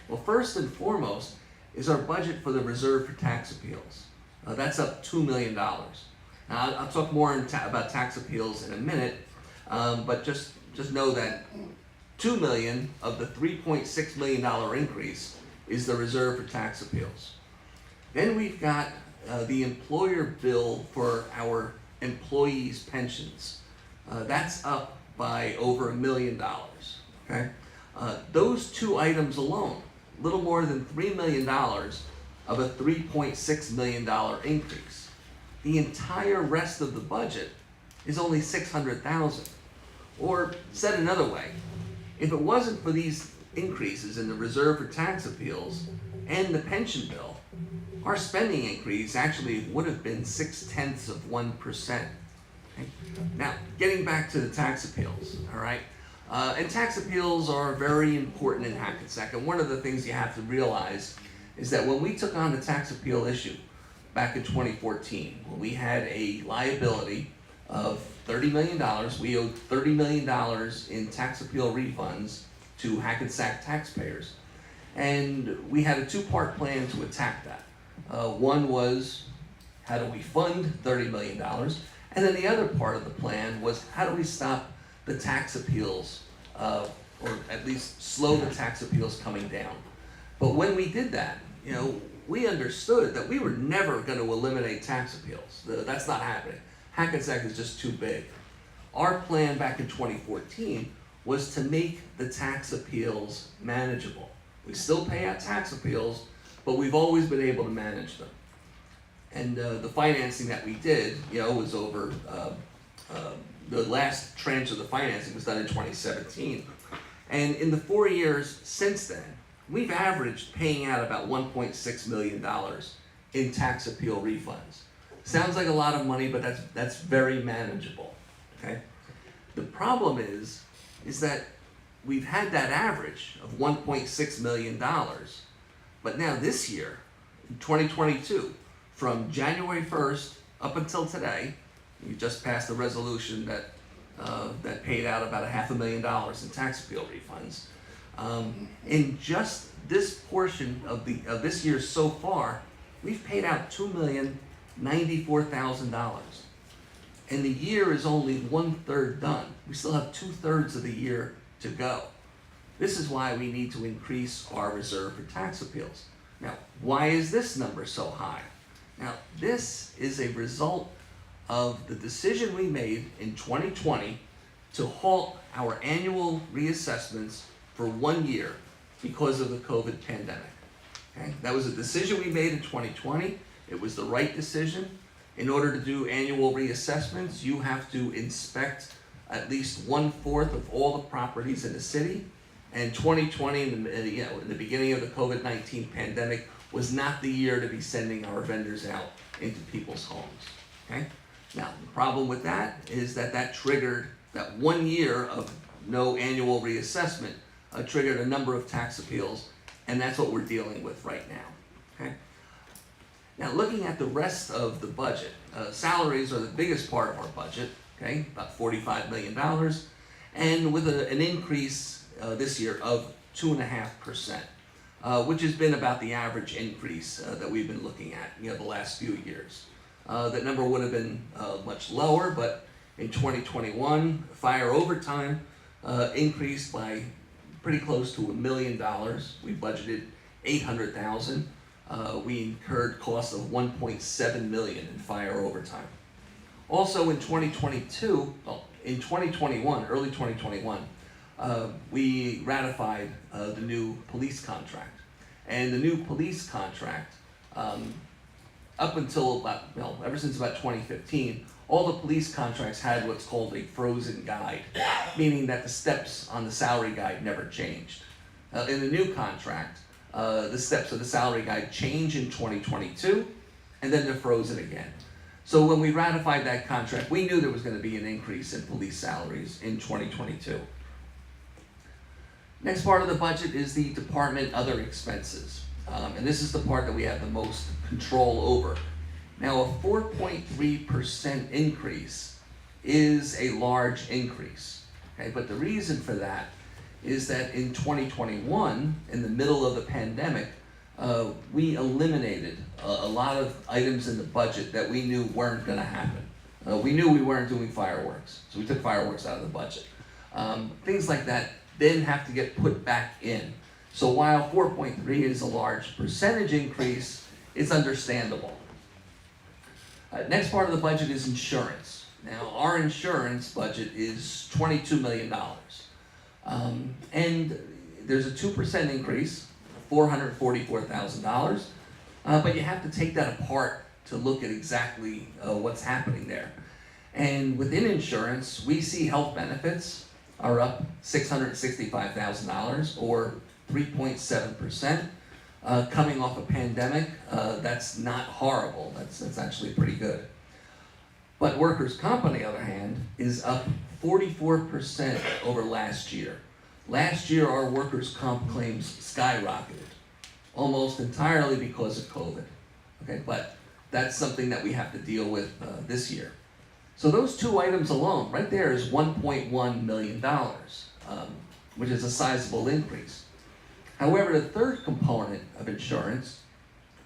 Well, first and foremost is our budget for the reserve for tax appeals. That's up $2 million. Now, I'll talk more about tax appeals in a minute, but just know that $2 million of the $3.6 million increase is the reserve for tax appeals. Then we've got the employer bill for our employees' pensions. That's up by over $1 million. Okay, those two items alone, a little more than $3 million of a $3.6 million increase. The entire rest of the budget is only $600,000. Or said another way, if it wasn't for these increases in the reserve for tax appeals and the pension bill, our spending increase actually would have been 0.6%. Okay? Now, getting back to the tax appeals, all right? And tax appeals are very important in Hackensack, and one of the things you have to realize is that when we took on the tax appeal issue back in 2014, when we had a liability of $30 million, we owed $30 million in tax appeal refunds to Hackensack taxpayers. And we had a two-part plan to attack that. One was, how do we fund $30 million? And then the other part of the plan was, how do we stop the tax appeals, or at least slow the tax appeals coming down? But when we did that, we understood that we were never going to eliminate tax appeals. That's not happening. Hackensack is just too big. Our plan back in 2014 was to make the tax appeals manageable. We still pay out tax appeals, but we've always been able to manage them. And the financing that we did, was over, the last tranche of the financing was done in 2017. And in the 4 years since then, we've averaged paying out about $1.6 million in tax appeal refunds. Sounds like a lot of money, but that's very manageable, okay? The problem is that we've had that average of $1.6 million, but now this year, in 2022, from January 1st up until today, we just passed a resolution that paid out about $500,000 in tax appeal refunds. In just this portion of this year so far, we've paid out $2,094,000. And the year is only 1/3 done. We still have 2/3 of the year to go. This is why we need to increase our reserve for tax appeals. Now, why is this number so high? Now, this is a result of the decision we made in 2020 to halt our annual reassessments for 1 year because of the COVID pandemic. Okay? That was a decision we made in 2020. It was the right decision. In order to do annual reassessments, you have to inspect at least 1/4 of all the properties in the city. And 2020, in the beginning of the COVID-19 pandemic, was not the year to be sending our vendors out into people's homes. Okay? Now, the problem with that is that triggered that 1 year of no annual reassessment, triggered a number of tax appeals, and that's what we're dealing with right now. Okay? Now, looking at the rest of the budget, salaries are the biggest part of our budget, okay, about $45 million, and with an increase this year of 2.5%, which has been about the average increase that we've been looking at, the last few years. That number would have been much lower, but in 2021, fire overtime increased by pretty close to $1 million. We budgeted $800,000. We incurred costs of $1.7 million in fire overtime. Also in 2021, early 2021, we ratified the new police contract. And the new police contract, up until ever since about 2015, all the police contracts had what's called a frozen guide, meaning that the steps on the salary guide never changed. In the new contract, the steps of the salary guide change in 2022, and then they're frozen again. So when we ratified that contract, we knew there was going to be an increase in police salaries in 2022. Next part of the budget is the department other expenses. And this is the part that we have the most control over. Now, a 4.3% increase is a large increase, okay? But the reason for that is that in 2021, in the middle of the pandemic, we eliminated a lot of items in the budget that we knew weren't going to happen. We knew we weren't doing fireworks, so we took fireworks out of the budget. Things like that then have to get put back in. So while 4.3 is a large percentage increase, it's understandable. Next part of the budget is insurance. Now, our insurance budget is $22 million. And there's a 2% increase, $444,000. But you have to take that apart to look at exactly what's happening there. And within insurance, we see health benefits are up $665,000 or 3.7%. Coming off a pandemic, that's not horrible. That's actually pretty good. But workers' comp, on the other hand, is up 44% over last year. Last year, our workers' comp claims skyrocketed, almost entirely because of COVID. Okay, but that's something that we have to deal with this year. So those two items alone, right there, is $1.1 million, which is a sizable increase. However, the third component of insurance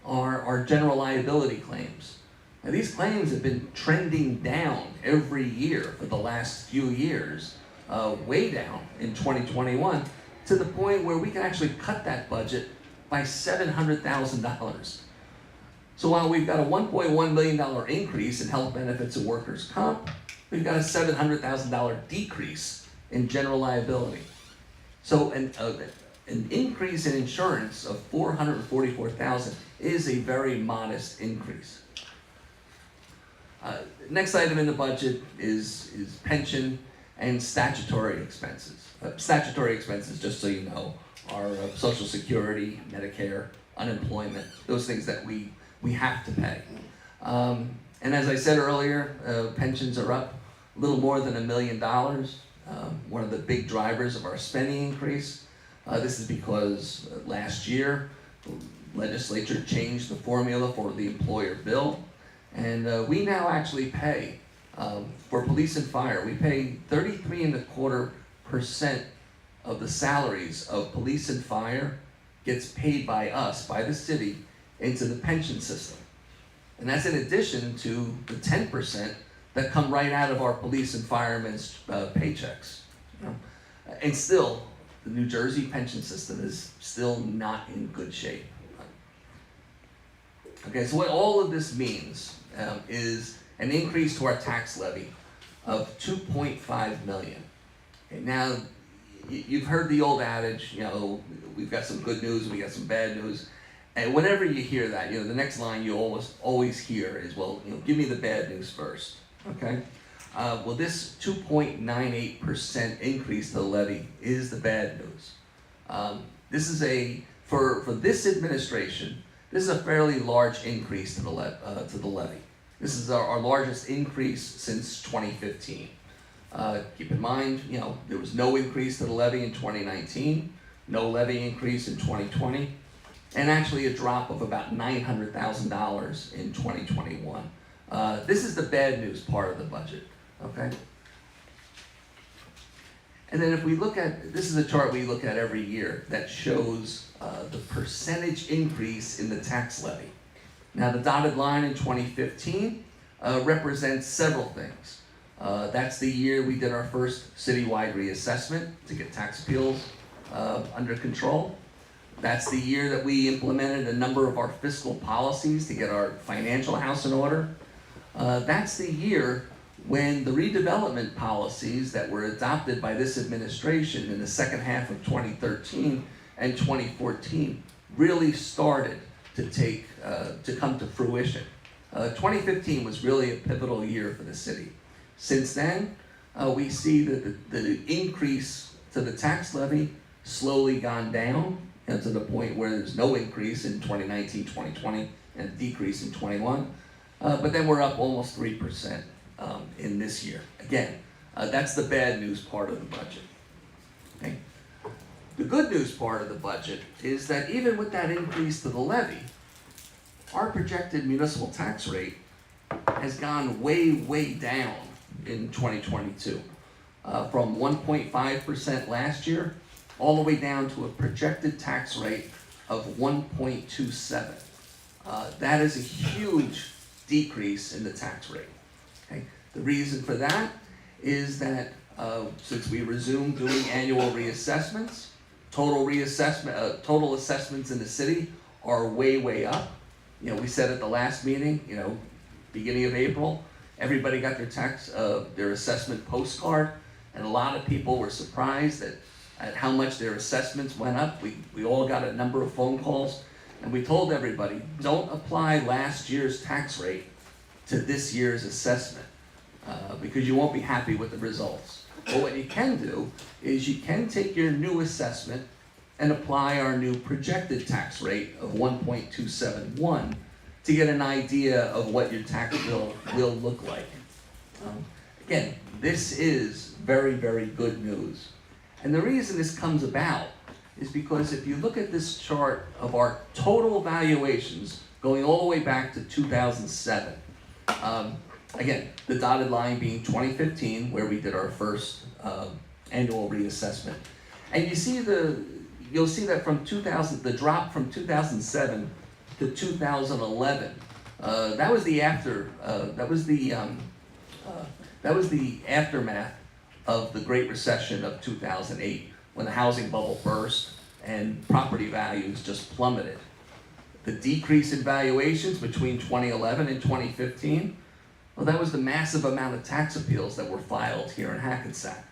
are our general liability claims. Now, these claims have been trending down every year for the last few years, way down in 2021, to the point where we can actually cut that budget by $700,000. So while we've got a $1.1 million increase in health benefits and workers' comp, we've got a $700,000 decrease in general liability. So an increase in insurance of $444,000 is a very modest increase. Next item in the budget is pension and statutory expenses. Statutory expenses, just so you know, are Social Security, Medicare, unemployment, those things that we have to pay. And as I said earlier, pensions are up a little more than $1 million. One of the big drivers of our spending increase. This is because last year, the legislature changed the formula for the employer bill. And we now actually pay, for police and fire, we pay 33.25% of the salaries of police and fire gets paid by us, by the city, into the pension system. And that's in addition to the 10% that come right out of our police and firemen's paychecks. You know? And still, the New Jersey pension system is still not in good shape. Okay, so what all of this means is an increase to our tax levy of $2.5 million. Okay, now, you've heard the old adage, you know, we've got some good news, we got some bad news. And whenever you hear that, you know, the next line you always hear is, well, you know, give me the bad news first, okay? Well, this 2.98% increase to the levy is the bad news. This is for this administration, this is a fairly large increase to the levy. This is our largest increase since 2015. Keep in mind, you know, there was no increase to the levy in 2019, no levy increase in 2020, and actually a drop of about $900,000 in 2021. This is the bad news part of the budget, okay? And then if we look at, this is a chart we look at every year that shows the percentage increase in the tax levy. Now the dotted line in 2015 represents several things. That's the year we did our first citywide reassessment to get tax appeals under control. That's the year that we implemented a number of our fiscal policies to get our financial house in order. That's the year when the redevelopment policies that were adopted by this administration in the second half of 2013 and 2014 really started to come to fruition. 2015 was really a pivotal year for the city. Since then, we see that the increase to the tax levy slowly gone down, and to the point where there's no increase in 2019, 2020, and a decrease in 21. But then we're up almost 3% in this year. Again, that's the bad news part of the budget. Okay? The good news part of the budget is that even with that increase to the levy, our projected municipal tax rate has gone way, way down in 2022. From 1.5% last year, all the way down to a projected tax rate of 1.27. That is a huge decrease in the tax rate. Okay? The reason for that is that since we resumed doing annual reassessments, total assessments in the city are way, way up. You know, we said at the last meeting, you know, beginning of April, everybody got their assessment postcard, and a lot of people were surprised at how much their assessments went up. We all got a number of phone calls, and we told everybody, don't apply last year's tax rate to this year's assessment, because you won't be happy with the results. But what you can do is you can take your new assessment and apply our new projected tax rate of 1.271 to get an idea of what your tax bill will look like. Again, this is very, very good news. And the reason this comes about is because if you look at this chart of our total valuations going all the way back to 2007, again, the dotted line being 2015, where we did our first annual reassessment. And you'll see that from the drop from 2007 to 2011, that was the aftermath of the Great Recession of 2008, when the housing bubble burst and property values just plummeted. The decrease in valuations between 2011 and 2015, well, that was the massive amount of tax appeals that were filed here in Hackensack.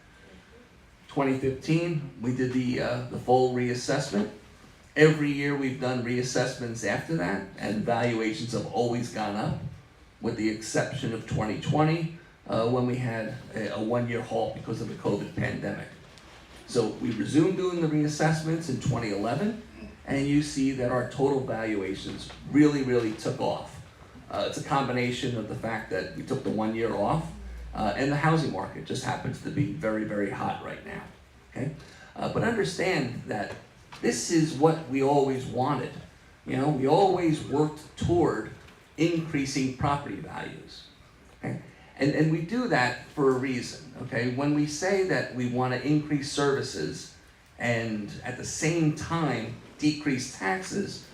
2015, we did the full reassessment. Every year we've done reassessments after that, and valuations have always gone up, with the exception of 2020, when we had a one-year halt because of the COVID pandemic. So we resumed doing the reassessments in 2011, and you see that our total valuations really, really took off. It's a combination of the fact that we took the 1 year off, and the housing market just happens to be very, very hot right now, okay? But understand that this is what we always wanted. You know, we always worked toward increasing property values, okay? And we do that for a reason, okay? When we say that we want to increase services and at the same time decrease taxes,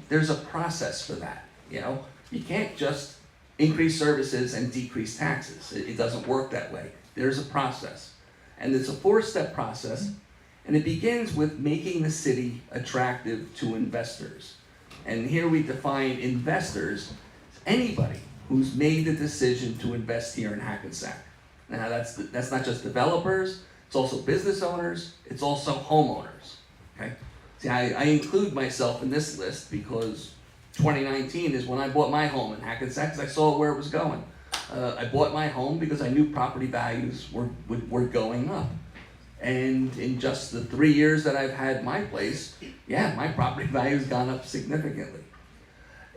there's a process for that, you know? You can't just increase services and decrease taxes. It doesn't work that way. There's a process. And it's a 4-step process, and it begins with making the city attractive to investors. And here we define investors as anybody who's made the decision to invest here in Hackensack. Now that's not just developers, it's also business owners, it's also homeowners, okay? See, I include myself in this list because 2019 is when I bought my home in Hackensack, because I saw where it was going. I bought my home because I knew property values were going up. And in just the 3 years that I've had my place, yeah, my property value's gone up significantly.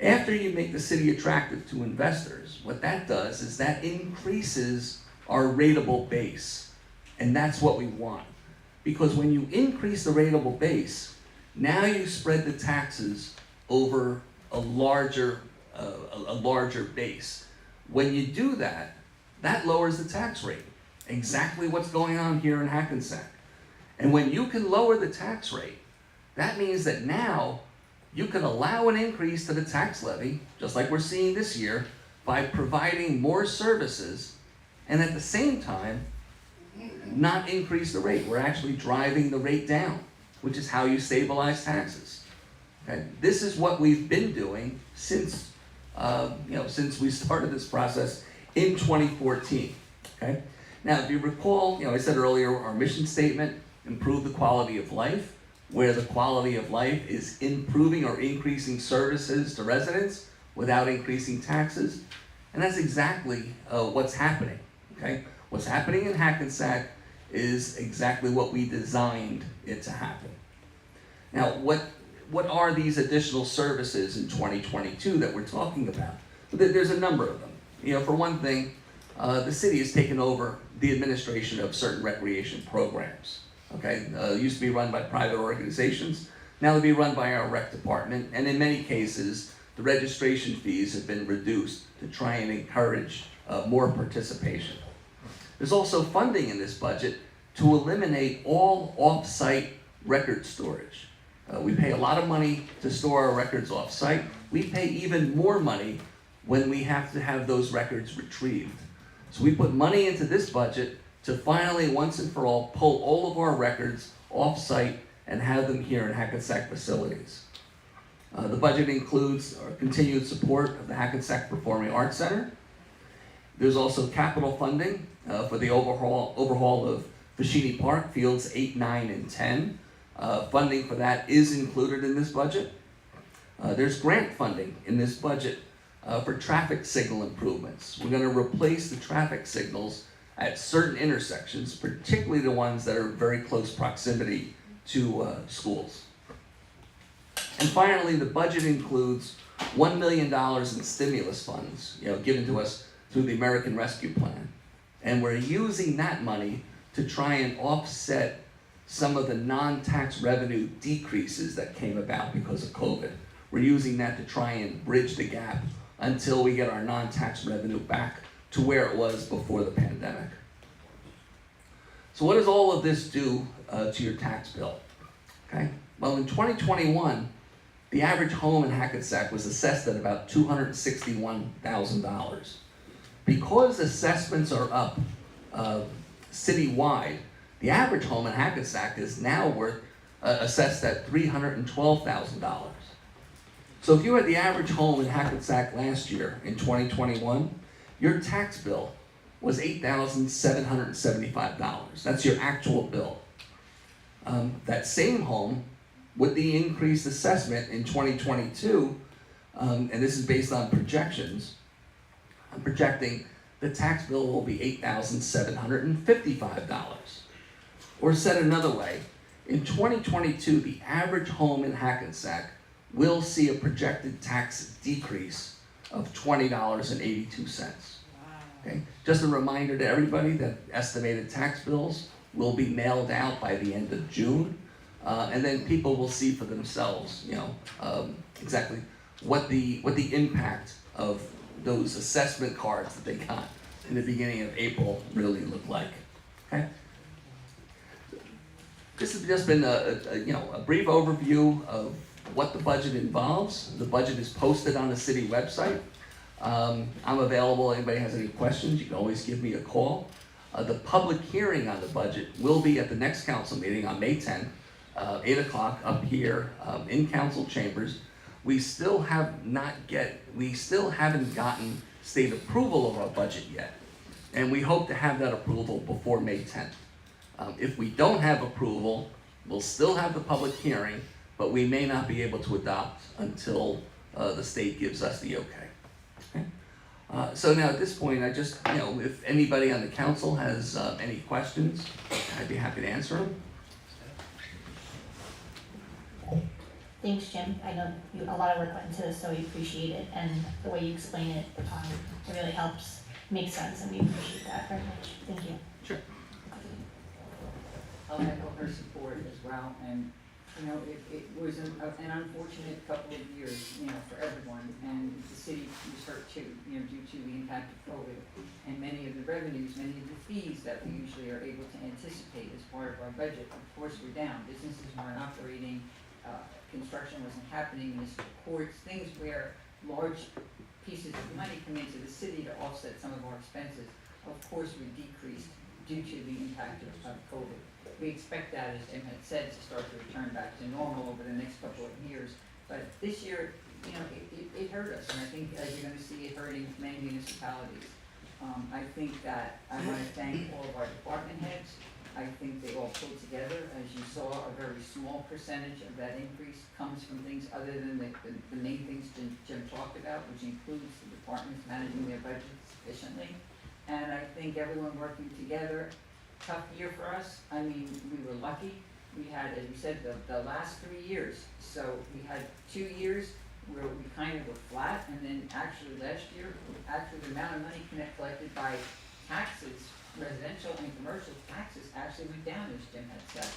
After you make the city attractive to investors, what that does is that increases our rateable base. And that's what we want. Because when you increase the rateable base, now you spread the taxes over a larger base. When you do that, that lowers the tax rate. Exactly what's going on here in Hackensack. And when you can lower the tax rate, that means that now you can allow an increase to the tax levy, just like we're seeing this year, by providing more services, and at the same time, not increase the rate. We're actually driving the rate down, which is how you stabilize taxes. Okay? This is what we've been doing since we started this process in 2014. Okay? Now, if you recall, I said earlier, our mission statement, improve the quality of life, where the quality of life is improving or increasing services to residents without increasing taxes. And that's exactly what's happening, okay? What's happening in Hackensack is exactly what we designed it to happen. Now, what are these additional services in 2022 that we're talking about? There's a number of them. For one thing, the city has taken over the administration of certain recreation programs. Okay, used to be run by private organizations, now they'll be run by our rec department, and in many cases, the registration fees have been reduced to try and encourage more participation. There's also funding in this budget to eliminate all off-site record storage. We pay a lot of money to store our records off-site. We pay even more money when we have to have those records retrieved. So we put money into this budget to finally, once and for all, pull all of our records off-site and have them here in Hackensack facilities. The budget includes our continued support of the Hackensack Performing Arts Center. There's also capital funding for the overhaul of Fashini Park, Fields 8, 9, and 10. Funding for that is included in this budget. There's grant funding in this budget for traffic signal improvements. We're going to replace the traffic signals at certain intersections, particularly the ones that are very close proximity to schools. And finally, the budget includes $1 million in stimulus funds, given to us through the American Rescue Plan. And we're using that money to try and offset some of the non-tax revenue decreases that came about because of COVID. We're using that to try and bridge the gap until we get our non-tax revenue back to where it was before the pandemic. So what does all of this do to your tax bill? Okay. Well, in 2021, the average home in Hackensack was assessed at about $261,000. Because assessments are up citywide, the average home in Hackensack is now worth assessed at $312,000. So if you had the average home in Hackensack last year in 2021, your tax bill was $8,775. That's your actual bill. That same home, with the increased assessment in 2022, and this is based on projections, I'm projecting the tax bill will be $8,755. Or said another way, in 2022, the average home in Hackensack will see a projected tax decrease of $20.82. Okay? Just a reminder to everybody that estimated tax bills will be mailed out by the end of June, and then people will see for themselves, exactly what the impact of those assessment cards that they got in the beginning of April really look like. Okay? This has just been a brief overview of what the budget involves. The budget is posted on the city website. I'm available. Anybody has any questions, you can always give me a call. The public hearing on the budget will be at the next council meeting on May 10th, 8 o'clock up here in council chambers. We still haven't gotten state approval of our budget yet, and we hope to have that approval before May 10th. If we don't have approval, we'll still have the public hearing, but we may not be able to adopt until the state gives us the okay. So now at this point, I just, if anybody on the council has any questions, I'd be happy to answer them. Thanks, Jim. I know a lot of work went into this, so we appreciate it, and the way you explain it, it really helps, makes sense, and we appreciate that very much. Thank you. Sure. I'll echo her support as well, and, it was an unfortunate couple of years, for everyone, and the city was hurt too, due to the impact of COVID, and many of the revenues, many of the fees that we usually are able to anticipate as part of our budget, of course, were down. Businesses weren't operating, construction wasn't happening, municipal courts, things where large pieces of money come into the city to offset some of our expenses, of course, were decreased due to the impact of COVID. We expect that, as Jim had said, to start to return back to normal over the next couple of years. But this year, it hurt us, and I think as you're going to see it hurting many municipalities. I think that I want to thank all of our department heads. I think they all pulled together. As you saw, a very small percentage of that increase comes from things other than the main things Jim talked about, which includes the departments managing their budgets efficiently. And I think everyone working together. Tough year for us. I mean, we were lucky. We had, as we said, the last 3 years. So we had 2 years where we kind of were flat, and then actually last year, the amount of money collected by taxes, residential and commercial taxes, actually went down, as Jim had said.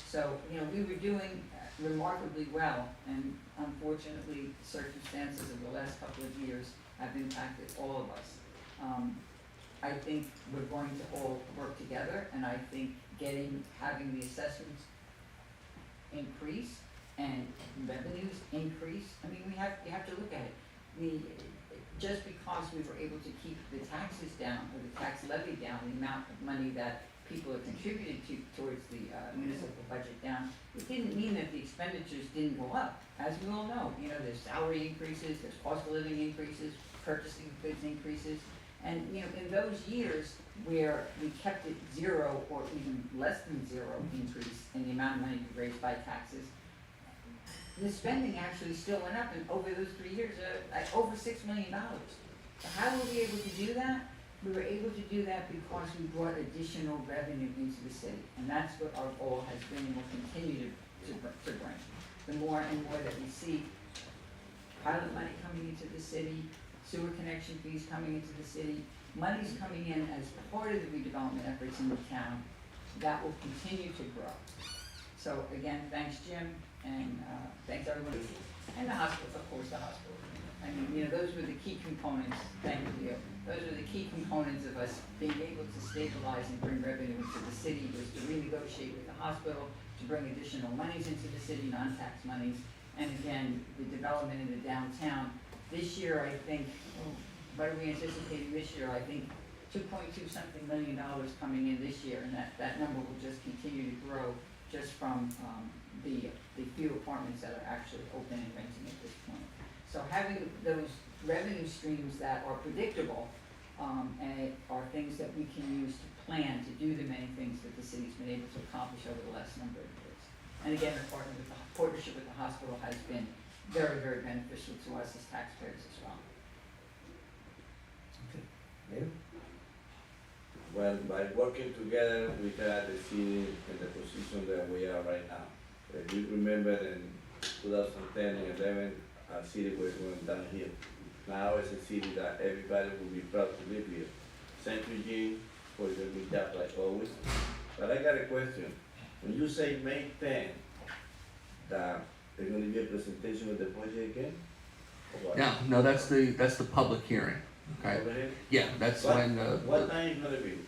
So, we were doing remarkably well, and unfortunately, circumstances of the last couple of years have impacted all of us. I think we're going to all work together, and I think having the assessments increase and revenues increase. I mean, you have to look at it. Just because we were able to keep the taxes down, or the tax levy down, the amount of money that people have contributed towards the municipal budget down, it didn't mean that the expenditures didn't go up. As we all know, there's salary increases, there's cost of living increases, purchasing goods increases. And, in those years where we kept it zero or even less than zero increase in the amount of money we raised by taxes, the spending actually still went up, and over those 3 years, over $6 million. So how were we able to do that? We were able to do that because we brought additional revenue into the city, and that's what our goal has been and will continue to bring. The more and more that we see pilot money coming into the city, sewer connection fees coming into the city, money's coming in as part of the redevelopment efforts in the town, that will continue to grow. So again, thanks Jim, and thanks everyone, and the hospitals, of course, the hospital. I mean, you know, those were the key components, thank you, those were the key components of us being able to stabilize and bring revenue into the city, was to renegotiate with the hospital, to bring additional monies into the city, non-tax monies, and again, the development in the downtown. This year, I think, what are we anticipating this year? I think $2.2 something million coming in this year, and that number will just continue to grow just from the few apartments that are actually open and renting at this point. So having those revenue streams that are predictable and are things that we can use to plan to do the many things that the city's been able to accomplish over the last number of years. And again, the partnership with the hospital has been very, very beneficial to us as taxpayers as well. Mayor? Well, by working together, we got the city in the position that we are right now. If you remember in 2010 and 11, our city was going downhill. Now it's a city that everybody will be proud to live here. St. Eugene, for the good job like always. But I got a question. When you say May 10, that there's gonna be a presentation of the budget again? Or what? No, that's the public hearing, okay? Over here? Yeah, that's What- when, What time is gonna be?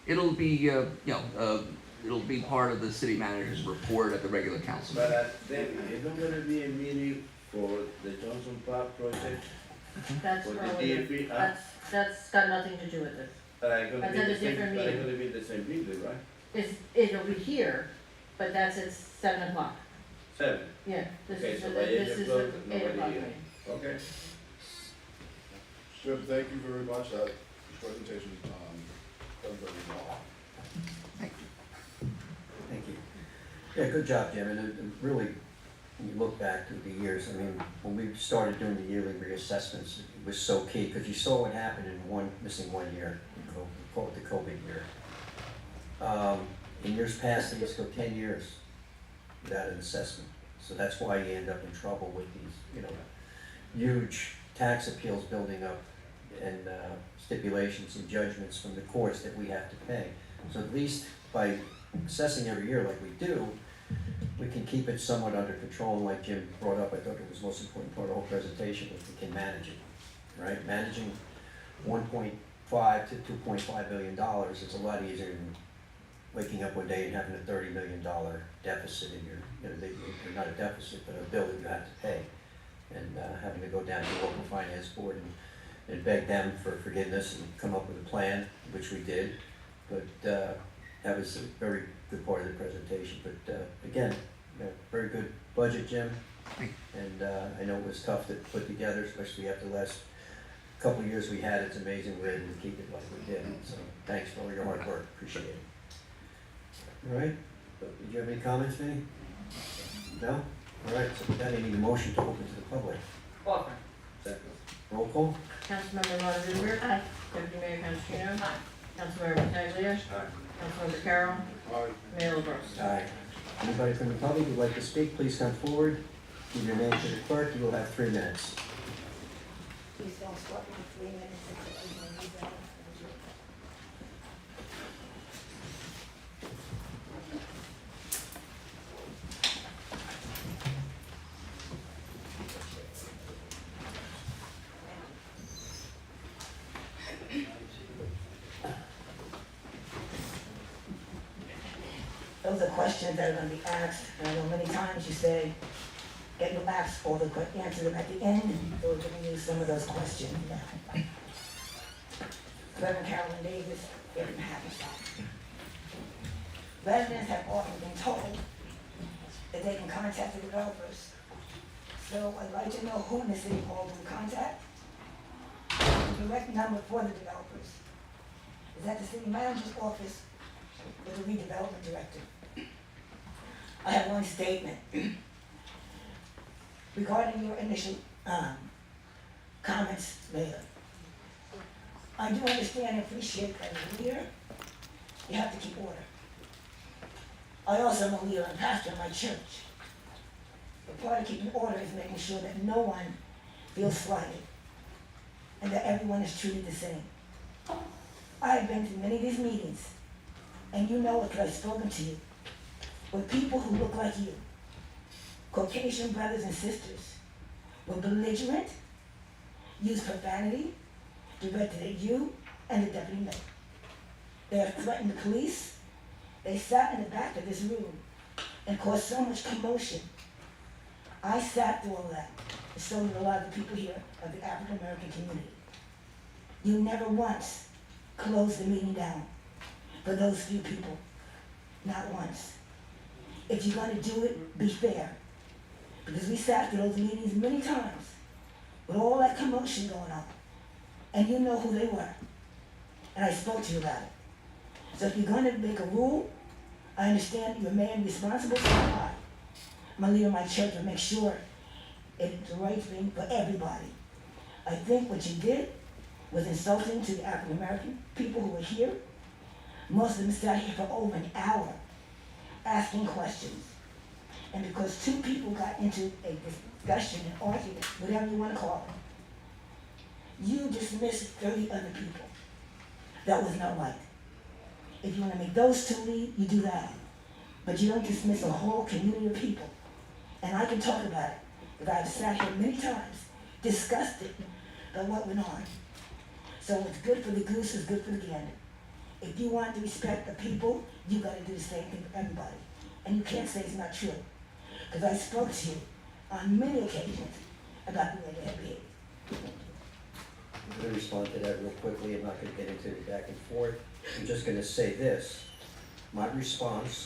it'll be, it'll be part of the city manager's report at the regular council But meeting. David, is there gonna be a meeting for the Johnson Park project? That's For the earlier. DFP, That's got nothing to do with this. But I gonna That's be at a the same, different but I meeting. gonna be the same building, right? It'll be here, but that's at 7 o'clock. 7, Yeah, this Okay, is, so the- by 8 this is o'clock, the 8 o'clock nobody here. meeting. okay. Jim, thank you very much. That presentation, done very well. Thank you. Yeah, good job, Jim, and it really, when you look back through the years, I mean, when we started doing the yearly reassessments, it was so key, because you saw what happened in missing 1 year, we call it the COVID year. In years past, they used to go 10 years without an assessment, so that's why you end up in trouble with these, huge tax appeals building up and stipulations and judgments from the courts that we have to pay. So at least by assessing every year like we do, we can keep it somewhat under control, and like Jim brought up, I thought it was the most important part of the whole presentation, was we can manage it, right? Managing 1.5 to 2.5 billion dollars is a lot easier than waking up one day and having a $30 million deficit in your, or not a deficit, but a bill that you have to pay. And having to go down to the local finance board and beg them for forgiveness and come up with a plan, which we did. But that was a very good part of the presentation. But again, very good budget, Jim. And I know it was tough to put together, especially after the last couple of years we had. It's amazing we're able to keep it like we did. So thanks for all your hard work. Appreciate it. All right. Did you have any comments, Vinny? No? All right. So with that, I need a motion to open to the public. Offer. Second. Roll call. Councilmember Montevideo. Aye. Deputy Mayor Canestrino. Councilmember Pataglia. Aye. Councilmember Carroll. Aye. Mayor LaBrus. Aye. Anybody from the public who'd like to speak, please come forward. Give your name to the clerk. You will have 3 minutes. Please don't start with 3 minutes. Those are questions that are gonna be asked, and I know many times you say, get your ask all the answer them at the end, so we're giving you some of those questions now. Reverend Carolyn Davis, here from Hackensack. Residents have often been told that they can contact the developers. So I'd like to know who in the city hall to contact. The direct number for the developers. Is that the city manager's office or the redevelopment director? I have one statement. Regarding your initial comments, Mayor. I do understand and appreciate that as a leader, you have to keep order. I also am a leader and pastor in my church. But part of keeping order is making sure that no one feels slighted and that everyone is treated the same. I have been to many of these meetings, and you know it because I've spoken to you, with people who look like you, Caucasian brothers and sisters, were belligerent, used profanity, directed at you and the deputy mayor. They have threatened the police. They sat in the back of this room and caused so much commotion. I sat through all that, and so did a lot of the people here of the African American community. You never once closed the meeting down for those few people, not once. If you're gonna do it, be fair. Because we sat through those meetings many times with all that commotion going on. And you know who they were. And I spoke to you about it. So if you're gonna make a rule, I understand you're a man responsible for my life. I'm a leader of my church and make sure it's the right thing for everybody. I think what you did was insulting to the African American people who were here. Most of them sat here for over an hour asking questions. And because two people got into a discussion and argument, whatever you want to call it, you dismissed 30 other people. That was not right. If you want to make those two lead, you do that. But you don't dismiss a whole community of people. And I can talk about it, because I've sat here many times, disgusted by what went on. So what's good for the goose is good for the gander. If you want to respect the people, you got to do the same thing for everybody. And you can't say it's not true. Because I spoke to you on many occasions about the way they have behaved. I'm going to respond to that real quickly. I'm not going to get into it back and forth. I'm just going to say this. My response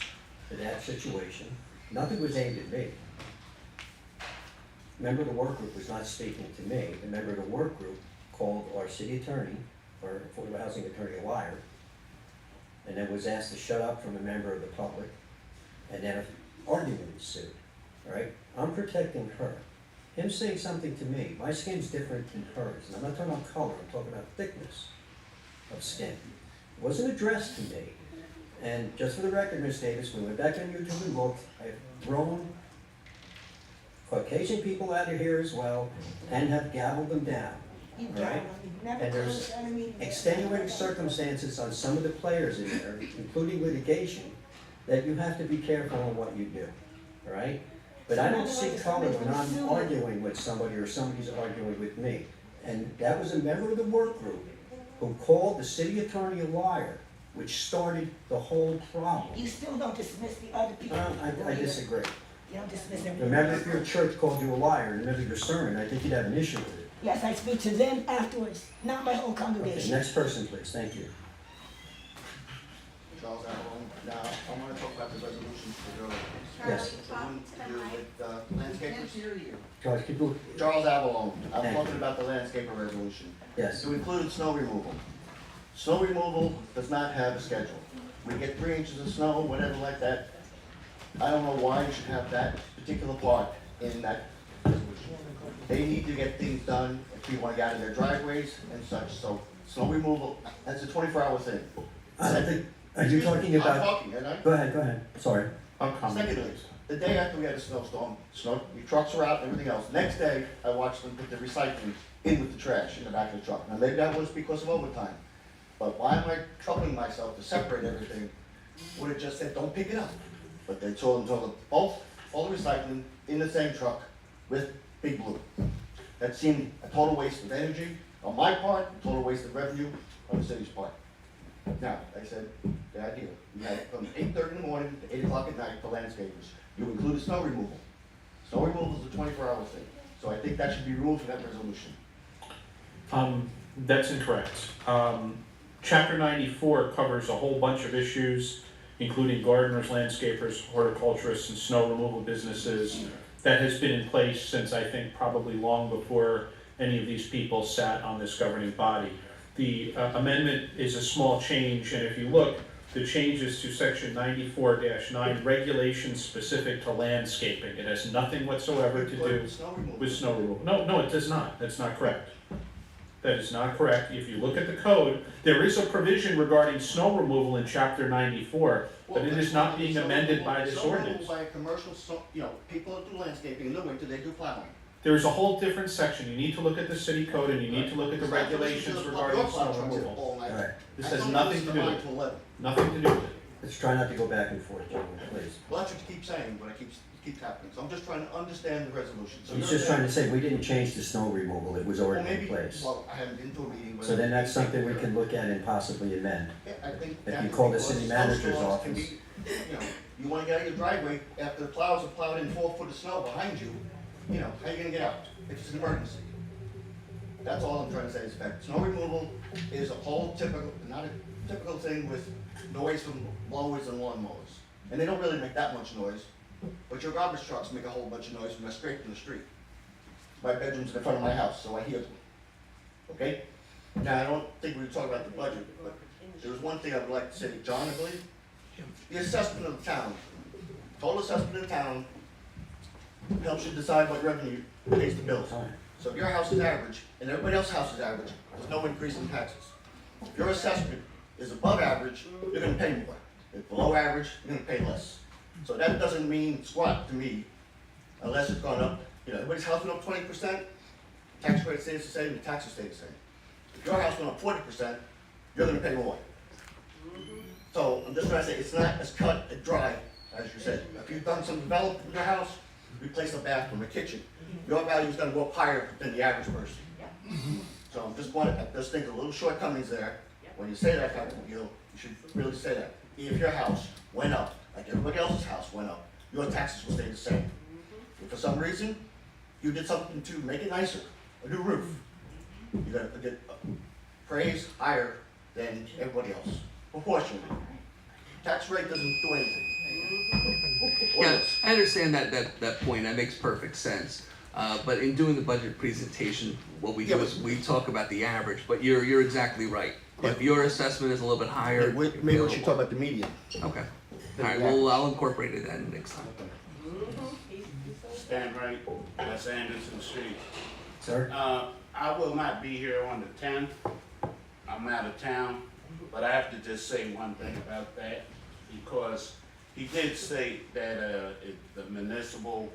to that situation, nothing was aimed at me. A member of the work group was not speaking to me. The member of the work group called our city attorney, or affordable housing attorney, a liar, and then was asked to shut up from a member of the public, and then an argument ensued. All right? I'm protecting her. Him saying something to me, my skin's different than hers, and I'm not talking about color, I'm talking about thickness of skin. It wasn't addressed to me. And just for the record, Ms. Davis, we went back on YouTube and looked. I've thrown Caucasian people out of here as well and have gavelled them down. All right? And there's extenuating circumstances on some of the players in there, including litigation, that you have to be careful on what you do. All right? But I don't see color when I'm arguing with somebody or somebody's arguing with me. And that was a member of the work group who called the city attorney a liar, which started the whole problem. You still don't dismiss the other people. I disagree. You don't dismiss everybody. Remember, if your church called you a liar and remember your sermon, I think you'd have an issue with it. Yes, I speak to them afterwards, not my whole Okay, congregation. next person, please. Thank you. Charles Avalon. Now, I want to talk about the resolutions for the, Yes. the one to do with landscapers. Charles, keep moving. Charles Avalon, I'm Thank talking you. about the landscaper resolution. Yes. To include snow removal. Snow removal does not have a schedule. We get 3 inches of snow, whatever like that. I don't know why you should have that particular part in that resolution. They need to get things done if people want to get out of their driveways and such. So snow removal, that's a 24-hour thing. I think, are you talking I'm about? talking, and I. Go ahead. Sorry. I'm coming. Secondly, the day after we had a snowstorm, the trucks are out and everything else. Next day, I watched them put the recycling in with the trash in the back of the truck. Now, maybe that was because of overtime. But why am I troubling myself to separate everything? Would have just said, don't pick it up. But they told them both, all the recycling in the same truck with Big Blue. That seemed a total waste of energy on my part, a total waste of revenue on the city's part. Now, I said, the idea, you had from 8:30 in the morning to 8 o'clock at night for landscapers. You included snow removal. Snow removal is a 24-hour thing. So I think that should be ruled for that resolution. That's incorrect. Chapter 94 covers a whole bunch of issues, including gardeners, landscapers, horticulturists, and snow removal businesses. That has been in place since, I think, probably long before any of these people sat on this governing body. The amendment is a small change, and if you look, the changes to section 94-9, regulations specific to landscaping. It has nothing whatsoever to do with snow removal. No, it does not. That's not correct. That is not correct. If you look at the code, there is a provision regarding snow removal in chapter 94, but it is not being amended by this ordinance. By a commercial, people that do landscaping in the winter, they do plowing. There is a whole different section. You need to look at the city code and you need to look at the regulations regarding Your plow snow trucks removal. all night. All right, This has nothing to do with it. Nothing to do with it. let's try not to go back and forth, gentlemen, please. Well, that's what you keep saying, but it keeps happening, so I'm just trying to understand the resolution. So He's you're just trying to saying- say, we didn't change the snow removal, it was Well, already in maybe, place. well, I haven't been to a meeting. So then that's something we can look at and possibly amend. Yeah, I think. If that you is call the because city manager's snowstorms can office. be, you wanna get out of your driveway after the plows have plowed in 4 foot of snow behind you, how you gonna get out if it's an emergency? That's all I'm trying to say is that snow removal is a whole not a typical thing with noise from blowers and lawnmowers. And they don't really make that much noise, but your garbage trucks make a whole bunch of noise when they're straight from the street. My bedroom's in front of my house, so I hear them. Okay? Now, I don't think we were talking about the budget, but there was one thing I would like to say to John, I believe. The assessment of the town, total assessment of the town helps you decide what revenue pays the bills. So if your house is average and everybody else's house is average, there's no increase in taxes. If your assessment is above average, you're gonna pay more. If below average, you're gonna pay less. So that doesn't mean squat to me, unless it's gone up, everybody's house went up 20%, tax rate stays the same, the taxes stay the same. If your house went up 40%, you're gonna pay more. So I'm just trying to say, it's not as cut and dry as you said. If you've done some development in your house, replace a bathroom, a kitchen, your value is gonna go up higher than the average person. So I'm just think a little shortcomings there. When you say that kind of deal, you should really say that. If your house went up, like everybody else's house went up, your taxes will stay the same. If for some reason, you did something to make it nicer, a new roof, you're gonna get praise higher than everybody else, proportionally. Tax rate doesn't do anything. Yeah, I understand that point, that makes perfect sense. But in doing the budget presentation, what we do is we talk about the average, but you're exactly right. If your assessment is a little bit higher. Maybe we should talk about the median. Okay, alright, well, I'll incorporate it then next time. Stan Wright, West Anderson Street. Sir? I will not be here on the 10th. I'm out of town, but I have to just say one thing about that, because he did state that the municipal,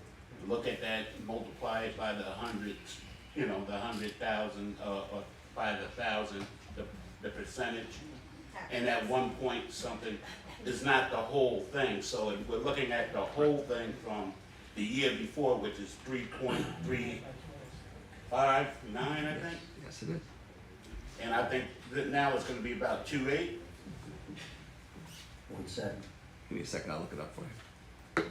look at that, multiply it by the hundreds, the 100,000, or by the 1,000, the percentage, and at 1 point something is not the whole thing. So if we're looking at the whole thing from the year before, which is 3.359, I think. Yes, it is. And I think that now it's gonna be about 2.8. 1 second. Give me a second, I'll look it up for you.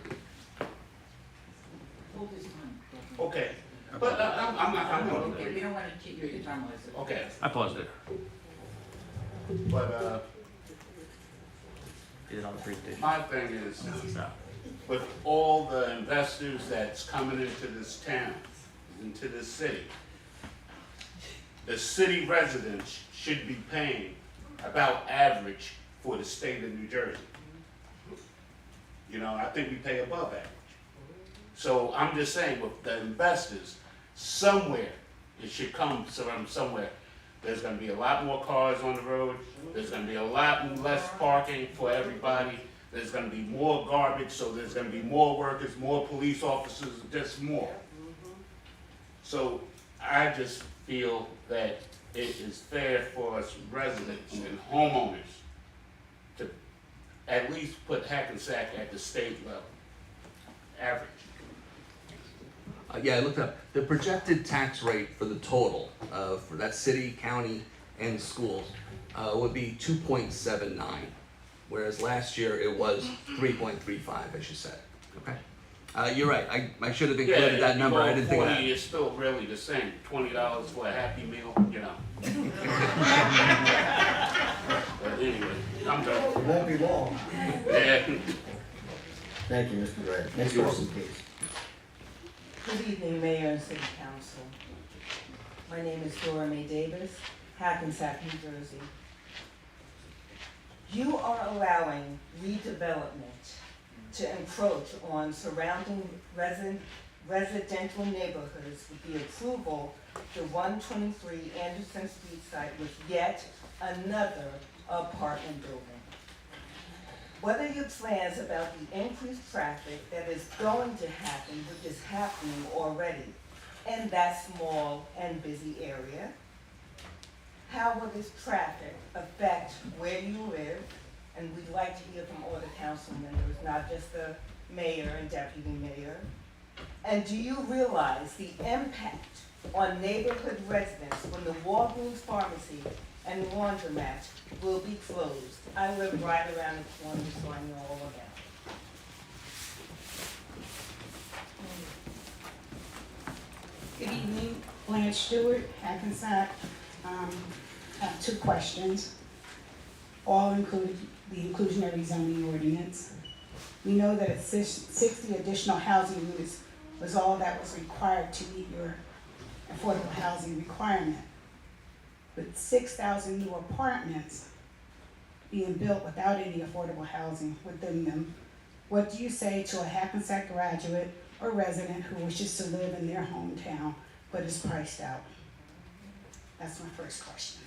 Hold this time. Okay, but I'm not. Okay, we don't wanna keep your time on this. Okay, I paused it. but Did it on the presentation. my thing is, with all the investors that's coming into this town, into this city, the city residents should be paying about average for the state of New Jersey. I think we pay above average. So I'm just saying, with the investors, somewhere, it should come from somewhere. There's gonna be a lot more cars on the road, there's gonna be a lot less parking for everybody, there's gonna be more garbage, so there's gonna be more workers, more police officers, just more. So I just feel that it is fair for us residents and homeowners to at least put Hackensack at the state level, average. Yeah, I looked up, the projected tax rate for the total, for that city, county, and schools, would be 2.79, whereas last year it was 3.35, as you said, okay? You're right, I should have included that number, I didn't think of that. 40 is still really the same, $20 for a Happy Meal, But anyway, I'm done. It won't be long. Yeah. Thank you, Mr. Wright. Next person, please. Good evening, Mayor and City Council. My name is Dora Mae Davis, Hackensack, New Jersey. You are allowing redevelopment to encroach on surrounding residential neighborhoods with the approval to 123 Anderson Street site with yet another apartment building. What are your plans about the increased traffic that is going to happen, which is happening already in that small and busy area? How will this traffic affect where you live? And we'd like to hear from all the council members, not just the mayor and deputy mayor. And do you realize the impact on neighborhood residents when the Walgreens pharmacy and laundromat will be closed? I live right around the corner, so I know all about it. Good evening, Blanche Stewart, Hackensack. I have two questions, all include the inclusionary zoning ordinance. We know that 60 additional housing units was all that was required to meet your affordable housing requirement. With 6,000 new apartments being built without any affordable housing within them, what do you say to a Hackensack graduate or resident who wishes to live in their hometown but is priced out? That's my first question.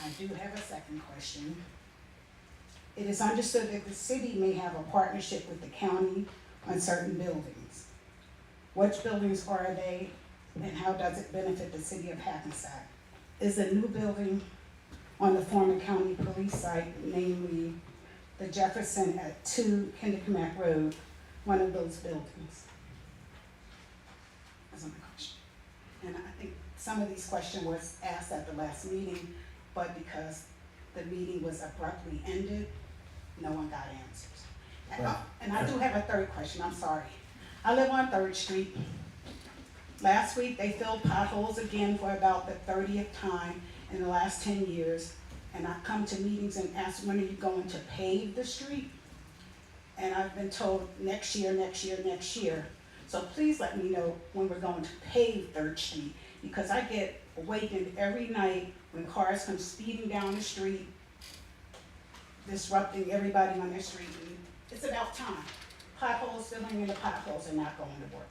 I do have a second question. It is understood that the city may have a partnership with the county on certain buildings. Which buildings are they, and how does it benefit the city of Hackensack? Is a new building on the former county police site, namely the Jefferson at 2 Kendickack Road, one of those buildings? That's my question. And I think some of these questions was asked at the last meeting, but because the meeting was abruptly ended, no one got answers. And I do have a third question, I'm sorry. I live on 3rd Street. Last week, they filled potholes again for about the 30th time in the last 10 years. And I come to meetings and ask, when are you going to pave the street? And I've been told next year, next year, next year. So please let me know when we're going to pave 3rd Street, because I get awakened every night when cars come speeding down the street, disrupting everybody on their street. And it's about time. Potholes, filling in the potholes, are not going to work.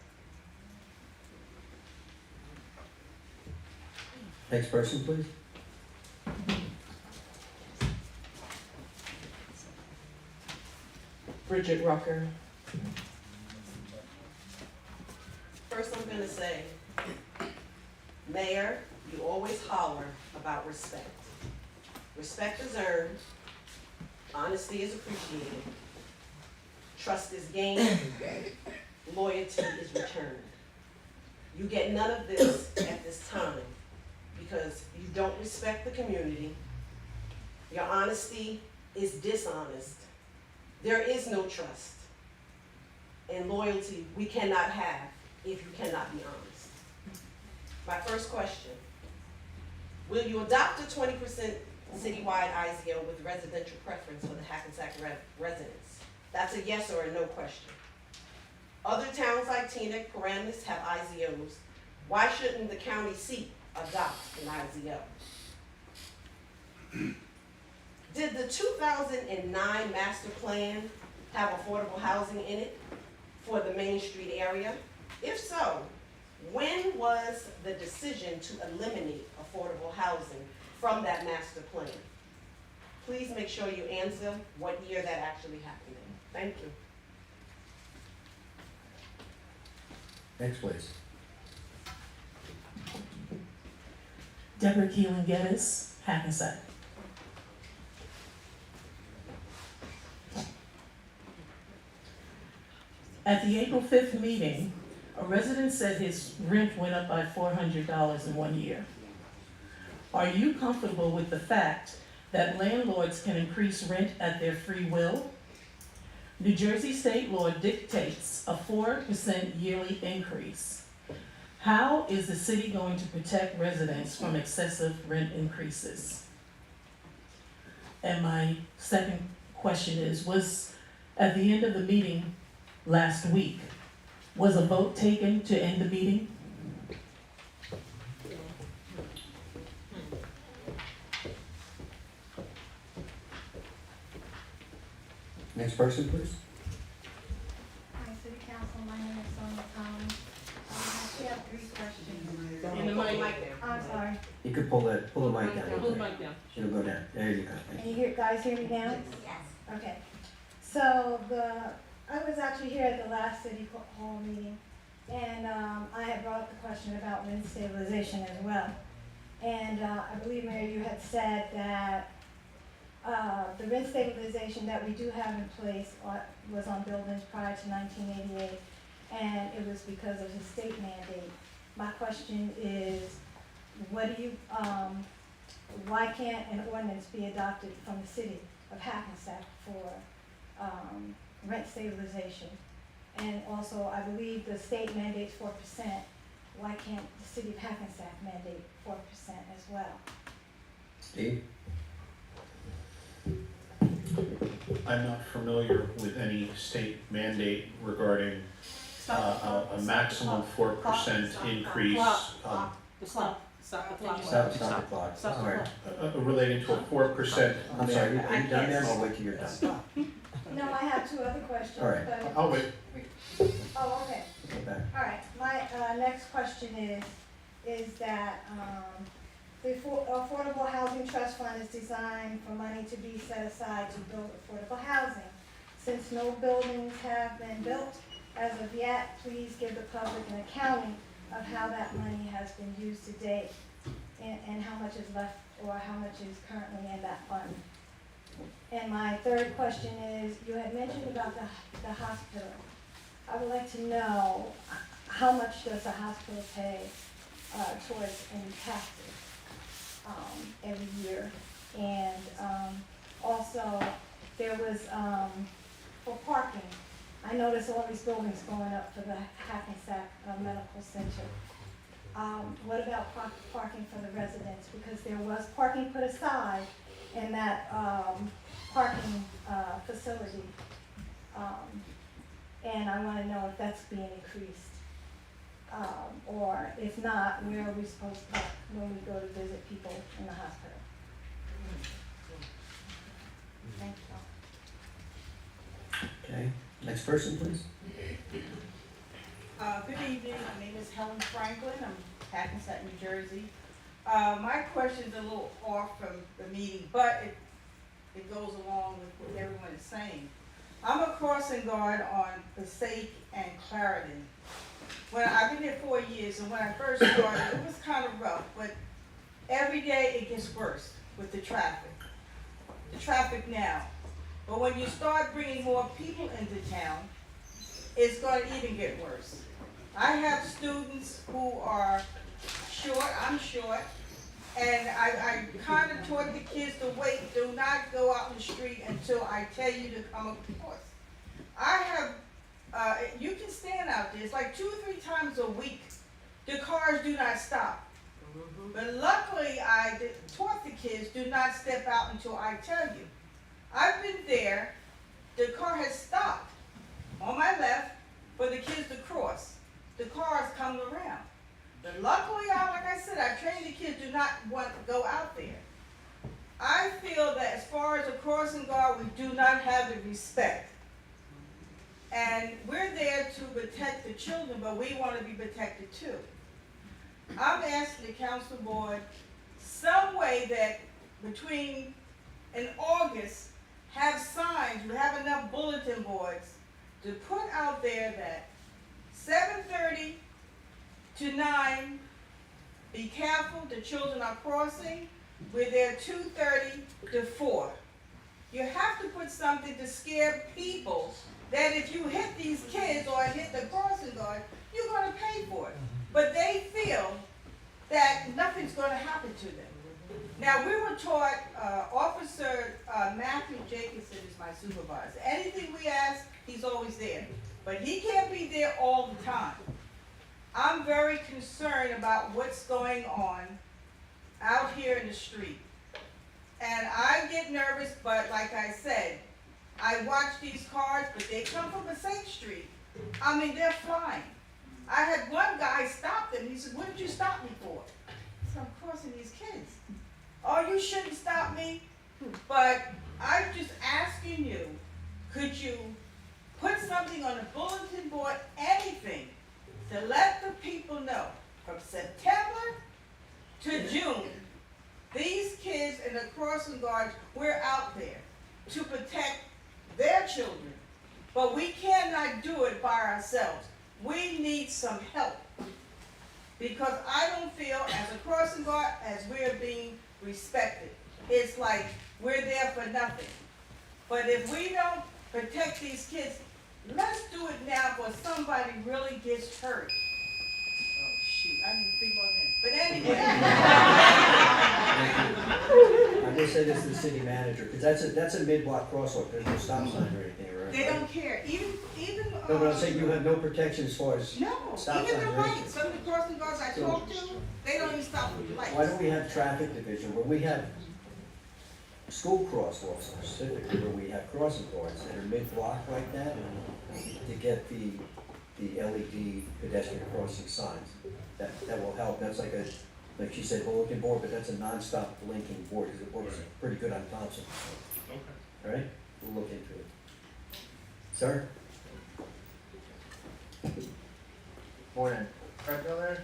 Next person, please. Bridget Rucker. First, I'm gonna say, Mayor, you always holler about respect. Respect is earned, honesty is appreciated, trust is gained, loyalty is returned. You get none of this at this time because you don't respect the community. Your honesty is dishonest. There is no trust. And loyalty we cannot have if you cannot be honest. My first question, will you adopt a 20% citywide IZO with residential preference for the Hackensack residents? That's a yes or a no question. Other towns like Teaneck, Paramus have IZOs. Why shouldn't the county seat adopt an IZO? Did the 2009 master plan have affordable housing in it for the Main Street area? If so, when was the decision to eliminate affordable housing from that master plan? Please make sure you answer what year that actually happened in. Thank you. Next, please. Deborah Keelan Geddes, Hackensack. At the April 5th meeting, a resident said his rent went up by $400 in 1 year. Are you comfortable with the fact that landlords can increase rent at their free will? New Jersey state law dictates a 4% yearly increase. How is the city going to protect residents from excessive rent increases? And my second question is, was at the end of the meeting last week, was a vote taken to end the meeting? Next person, please. Hi, City Council, my name is Sonia Thomas. three questions. In the mic. I'm sorry. You could pull the mic down. Hold the mic down. It'll go down. There you go. Can you guys hear me now? Yes. Okay. So I was actually here at the last city hall meeting, and I had brought up the question about wind stabilization as well. And I believe, Mayor, you had said that the wind stabilization that we do have in place was on buildings prior to 1988, and it was because of the state mandate. My question is, what do you, why can't an ordinance be adopted from the city of Hackensack for rent stabilization? And also, I believe the state mandates 4%. Why can't the city of Hackensack mandate 4% as well? Steve? I'm not familiar with any state mandate regarding a maximum 4% increase Stop the clock. Stop the clock. Stop the All right. relating to a 4%. I'm sorry, are you done there? I'll wait till you're done. No, I have two other questions. All right. but- I'll wait. Oh, okay. Go back. All right, my next question is that the Affordable Housing Trust Fund is designed for money to be set aside to build affordable housing. Since no buildings have been built as of yet, please give the public an accounting of how that money has been used to date and how much is left or how much is currently in that fund. And my third question is, you had mentioned about the hospital. I would like to know how much does the hospital pay towards any taxes every year? And also, there was, for parking, I noticed all these buildings going up for the Hackensack Medical Center. What about parking for the residents? Because there was parking put aside in that parking facility. And I want to know if that's being increased. Or if not, where are we supposed to park when we go to visit people in the hospital? Thank you. Okay, next person, please. Good evening, my name is Helen Franklin, I'm Hackensack, New Jersey. My question's a little off from the meeting, but it goes along with what everyone is saying. I'm a crossing guard on Passaic and Clarendon. I've been there 4 years, and when I first started, it was kind of rough, but every day it gets worse with the traffic. The traffic now. But when you start bringing more people into town, it's going to even get worse. I have students who are short, I'm short, and I kind of taught the kids to wait, do not go out in the street until I tell you to come across. I have, you can stand out there, it's like 2 or 3 times a week, the cars do not stop. But luckily, I taught the kids, do not step out until I tell you. I've been there, the car has stopped on my left for the kids to cross. The cars come around. But luckily, like I said, I trained the kids do not want to go out there. I feel that as far as a crossing guard, we do not have the respect. And we're there to protect the children, but we want to be protected too. I'm asking the council board some way that between in August, have signs, we have enough bulletin boards to put out there that 7:30 to 9, be careful, the children are crossing. We're there 2:30 to 4. You have to put something to scare people that if you hit these kids or hit the crossing guard, you're going to pay for it. But they feel that nothing's going to happen to them. Now, we were taught, Officer Matthew Jacobson is my supervisor. Anything we ask, he's always there. But he can't be there all the time. I'm very concerned about what's going on out here in the street. And I get nervous, but like I said, I watch these cars, but they come from Passaic Street. I mean, they're flying. I had one guy stop them. He said, "What did you stop me for?" I said, "I'm crossing these kids." "Oh, you shouldn't stop me." But I'm just asking you, could you put something on the bulletin board, anything, to let the people know to June, these kids in the crossing guards, we're out there to protect their children. But we cannot do it by ourselves. We need some help. Because I don't feel as a crossing guard as we're being respected. It's like we're there for nothing. But if we don't protect these kids, let's do it now before somebody really gets hurt. Oh shoot, I need 3 more minutes. But anyway. I'm gonna say this to the city manager, because that's a mid-block crosswalk, there's no stop sign or anything, right? They don't care. Even No, but I'm saying you have no protection as far as no, stop even signs the or anything. lights. Some of the crossing guards I talk to, they don't even stop with the lights. Why don't we have traffic division, where we have school crosswalks specifically, where we have crossing guards that are mid-block like that, to get the LED pedestrian crossing signs. That will help, that's like she said, bulletin board, but that's a non-stop blinking board, because it works pretty good on Thompson. Okay. All right, we'll look into it. Sir? Morning. Fred Miller.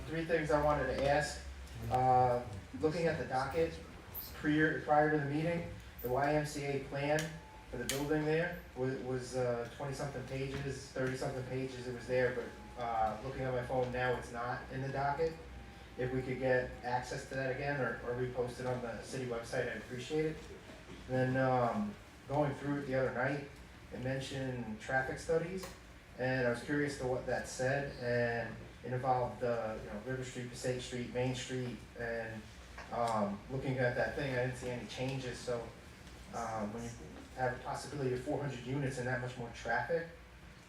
3 things I wanted to ask. Looking at the docket prior to the meeting, the YMCA plan for the building there was 20-something pages, 30-something pages. It was there, but looking at my phone now, it's not in the docket. If we could get access to that again or repost it on the city website, I'd appreciate it. And then going through it the other night, it mentioned traffic studies, and I was curious to what that said, and it involved River Street, Passaic Street, Main Street, and looking at that thing, I didn't see any changes. So when you have a possibility of 400 units and that much more traffic,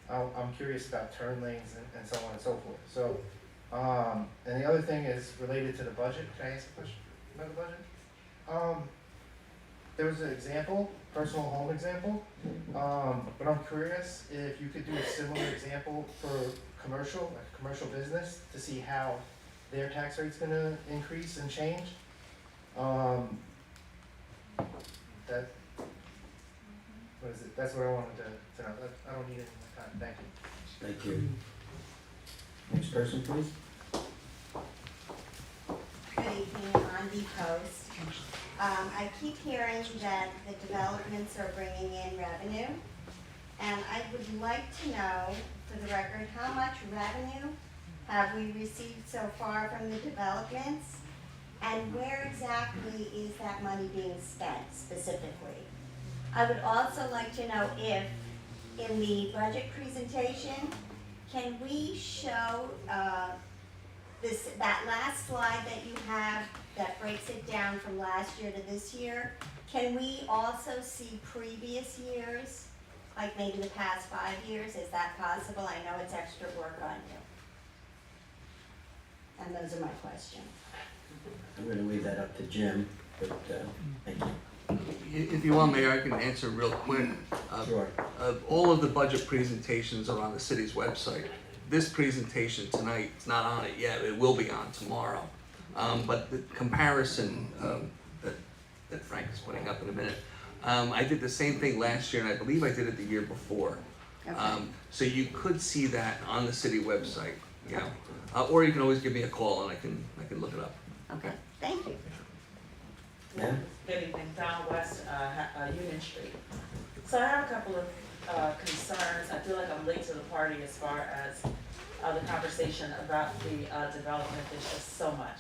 I'm curious about turn lanes and so on and so forth. So, and the other thing is related to the budget. Can I ask a question about the budget? There was an example, personal home example, but I'm curious if you could do a similar example for commercial, like a commercial business, to see how their tax rate's gonna increase and change. That's what I wanted to know. I don't need any more time. Thank you. Thank you. Next person, please. Good evening, on the Post. I keep hearing that the developments are bringing in revenue, and I would like to know, for the record, how much revenue have we received so far from the developments, and where exactly is that money being spent specifically? I would also like to know if, in the budget presentation, can we show that last slide that you have that breaks it down from last year to this year? Can we also see previous years, like maybe the past 5 years? Is that possible? I know it's extra work on you. And those are my questions. I'm gonna leave that up to Jim, but thank you. If you want, Mayor, I can answer real quick. Sure. All of the budget presentations are on the city's website. This presentation tonight is not on it yet. It will be on tomorrow. But the comparison that Frank is putting up in a minute, I did the same thing last year, and I believe I did it the year before. Okay. So you could see that on the city website, you know, or you can always give me a call and I can look it up. Okay, thank you. Ma'am? Good evening, Don West, Union Street. So I have a couple of concerns. I feel like I'm late to the party as far as the conversation about the development. There's just so much.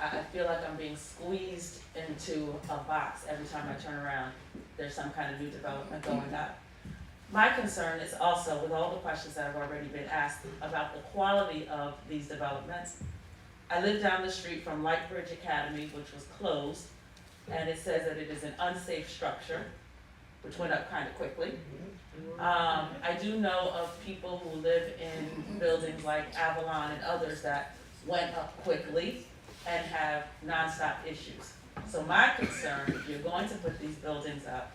I feel like I'm being squeezed into a box every time I turn around. There's some kind of new development going up. My concern is also, with all the questions that have already been asked about the quality of these developments. I live down the street from Lightbridge Academy, which was closed, and it says that it is an unsafe structure, which went up kind of quickly. I do know of people who live in buildings like Avalon and others that went up quickly and have nonstop issues. So my concern, if you're going to put these buildings up,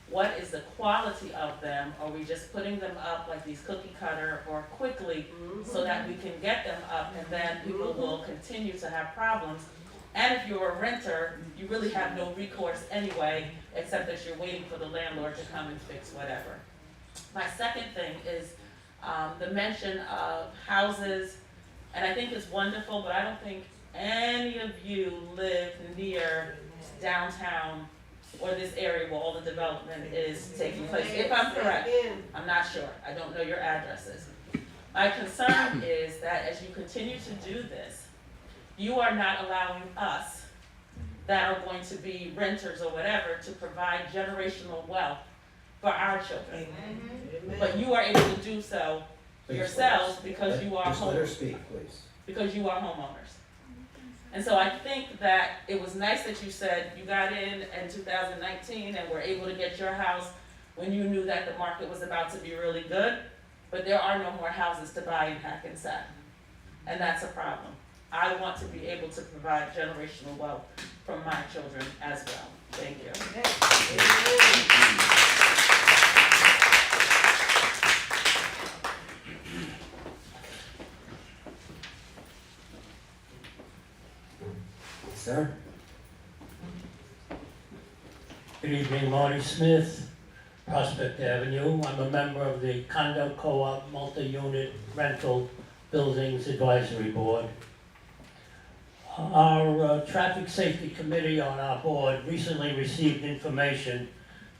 what is the quality of them? Are we just putting them up like these cookie cutter or quickly so that we can get them up and then people will continue to have problems? And if you're a renter, you really have no recourse anyway, except that you're waiting for the landlord to come and fix whatever. My second thing is the mention of houses, and I think it's wonderful, but I don't think any of you live near downtown or this area where all the development is taking place. If I'm correct, I'm not sure. I don't know your addresses. My concern is that as you continue to do this, you are not allowing us that are going to be renters or whatever to provide generational wealth for our children. But you are able to do so yourselves because you are Just let her homeowners. speak, please. Because you are homeowners. And so I think that it was nice that you said you got in 2019 and were able to get your house when you knew that the market was about to be really good, but there are no more houses to buy in Hackensack, and that's a problem. I want to be able to provide generational wealth from my children as well. Thank you. Sir? Good evening, Marty Smith, Prospect Avenue. I'm a member of the Condo Co-op Multi-Unit Rental Buildings Advisory Board. Our Traffic Safety Committee on our board recently received information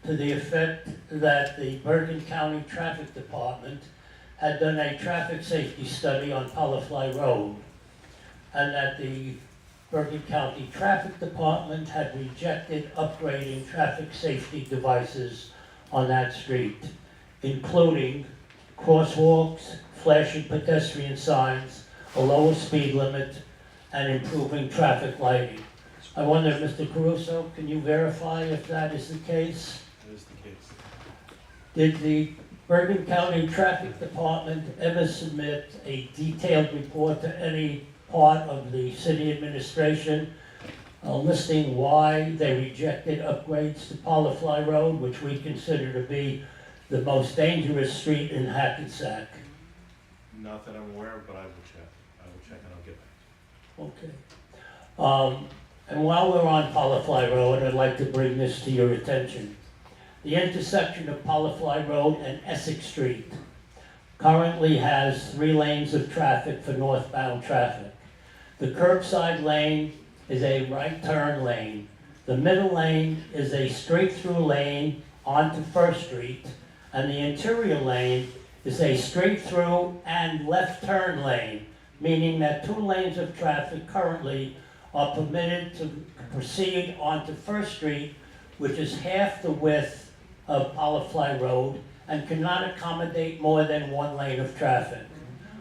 to the effect that the Bergen County Traffic Department had done a traffic safety study on Powerfly Road, and that the Bergen County Traffic Department had rejected upgrading traffic safety devices on that street, including crosswalks, flashing pedestrian signs, a lower speed limit, and improving traffic lighting. I wonder, Mr. Caruso, can you verify if that is the case? That is the case. Did the Bergen County Traffic Department ever submit a detailed report to any part of the city administration listing why they rejected upgrades to Powerfly Road, which we consider to be the most dangerous street in Hackensack? Not that I'm aware of, but I will check. I will check and I'll get back. Okay. And while we're on Powerfly Road, I'd like to bring this to your attention. The intersection of Powerfly Road and Essex Street currently has 3 lanes of traffic for northbound traffic. The curbside lane is a right turn lane. The middle lane is a straight through lane onto First Street, and the interior lane is a straight through and left turn lane, meaning that 2 lanes of traffic currently are permitted to proceed onto First Street, which is half the width of Powerfly Road and cannot accommodate more than 1 lane of traffic.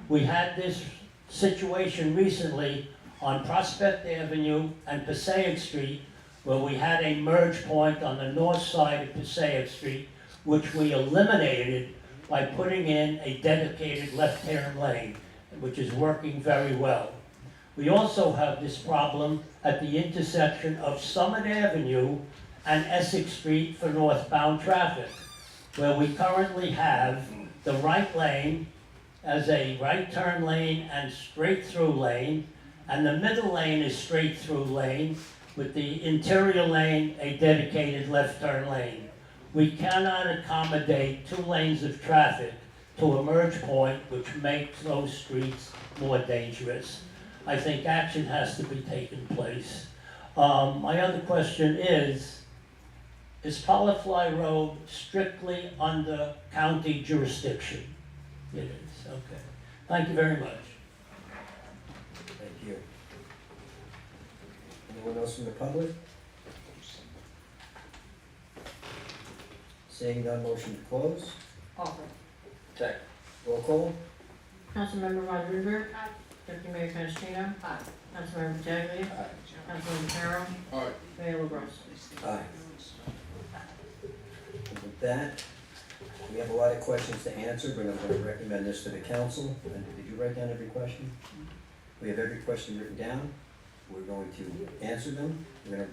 We had this situation recently on Prospect Avenue and Passaic Street, where we had a merge point on the north side of Passaic Street, which we eliminated by putting in a dedicated left-hand lane, which is working very well. We also have this problem at the intersection of Summit Avenue and Essex Street for northbound traffic, where we currently have the right lane as a right turn lane and straight through lane, and the middle lane is straight through lane, with the interior lane a dedicated left turn lane. We cannot accommodate 2 lanes of traffic to a merge point, which makes those streets more dangerous. I think action has to be taken place. My other question is Powerfly Road strictly under county jurisdiction? It is, okay. Thank you very much. Thank you. Anyone else from the public? Seeing none, motion to close. Offer. Second. Roll call. Councilmember Rodriguez? Deputy Mayor Canestrino? Aye. Councilmember Pataglia? Councilmember Carroll? Aye. Mayor LaBrus? Aye. And with that, we have a lot of questions to answer, but I'm going to recommend this to the council. And did you write down every question? We have every question written down. We're going to answer them. We're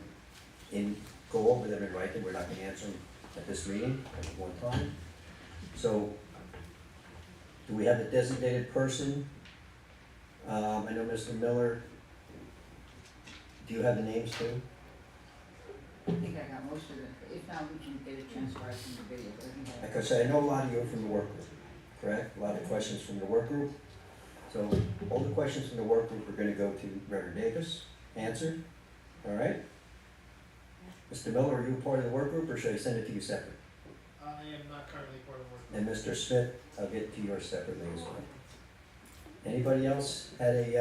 going to go over them and write them. We're not going to answer them at this meeting at one time. So, do we have a designated person? I know Mr. Miller. Do you have the names too? I think I got most of it. If not, we can get it transcribed from the video. But I think I- Like I said, I know a lot of you are from the work group, correct? A lot of questions from the work group. So all the questions from the work group are gonna go to Reverend Davis, answered, all right? Mr. Miller, are you a part of the work group, or should I send it to you separate? I am not currently part of work. And Mr. Smith, I'll get to yours separately as well. Anybody else had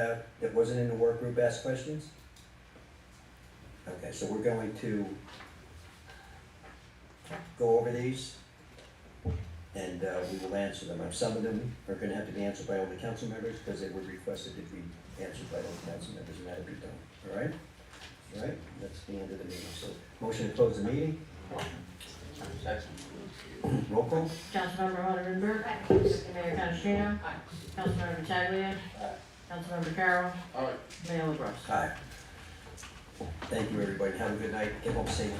that wasn't in the work group ask questions? Okay, so we're going to go over these, and we will answer them. Some of them are gonna have to be answered by all the council members, because they were requested to be answered by all the council members, and that'll be done, all right? All right, that's the end of the meeting, so, motion to close the meeting, roll call? Councilmember Hunter, Deputy Mayor Canestrino, Councilmember Pataglia, Councilmember Carroll, Mayor LaBrus. Aye. Thank you, everybody, have a good night, get home safe.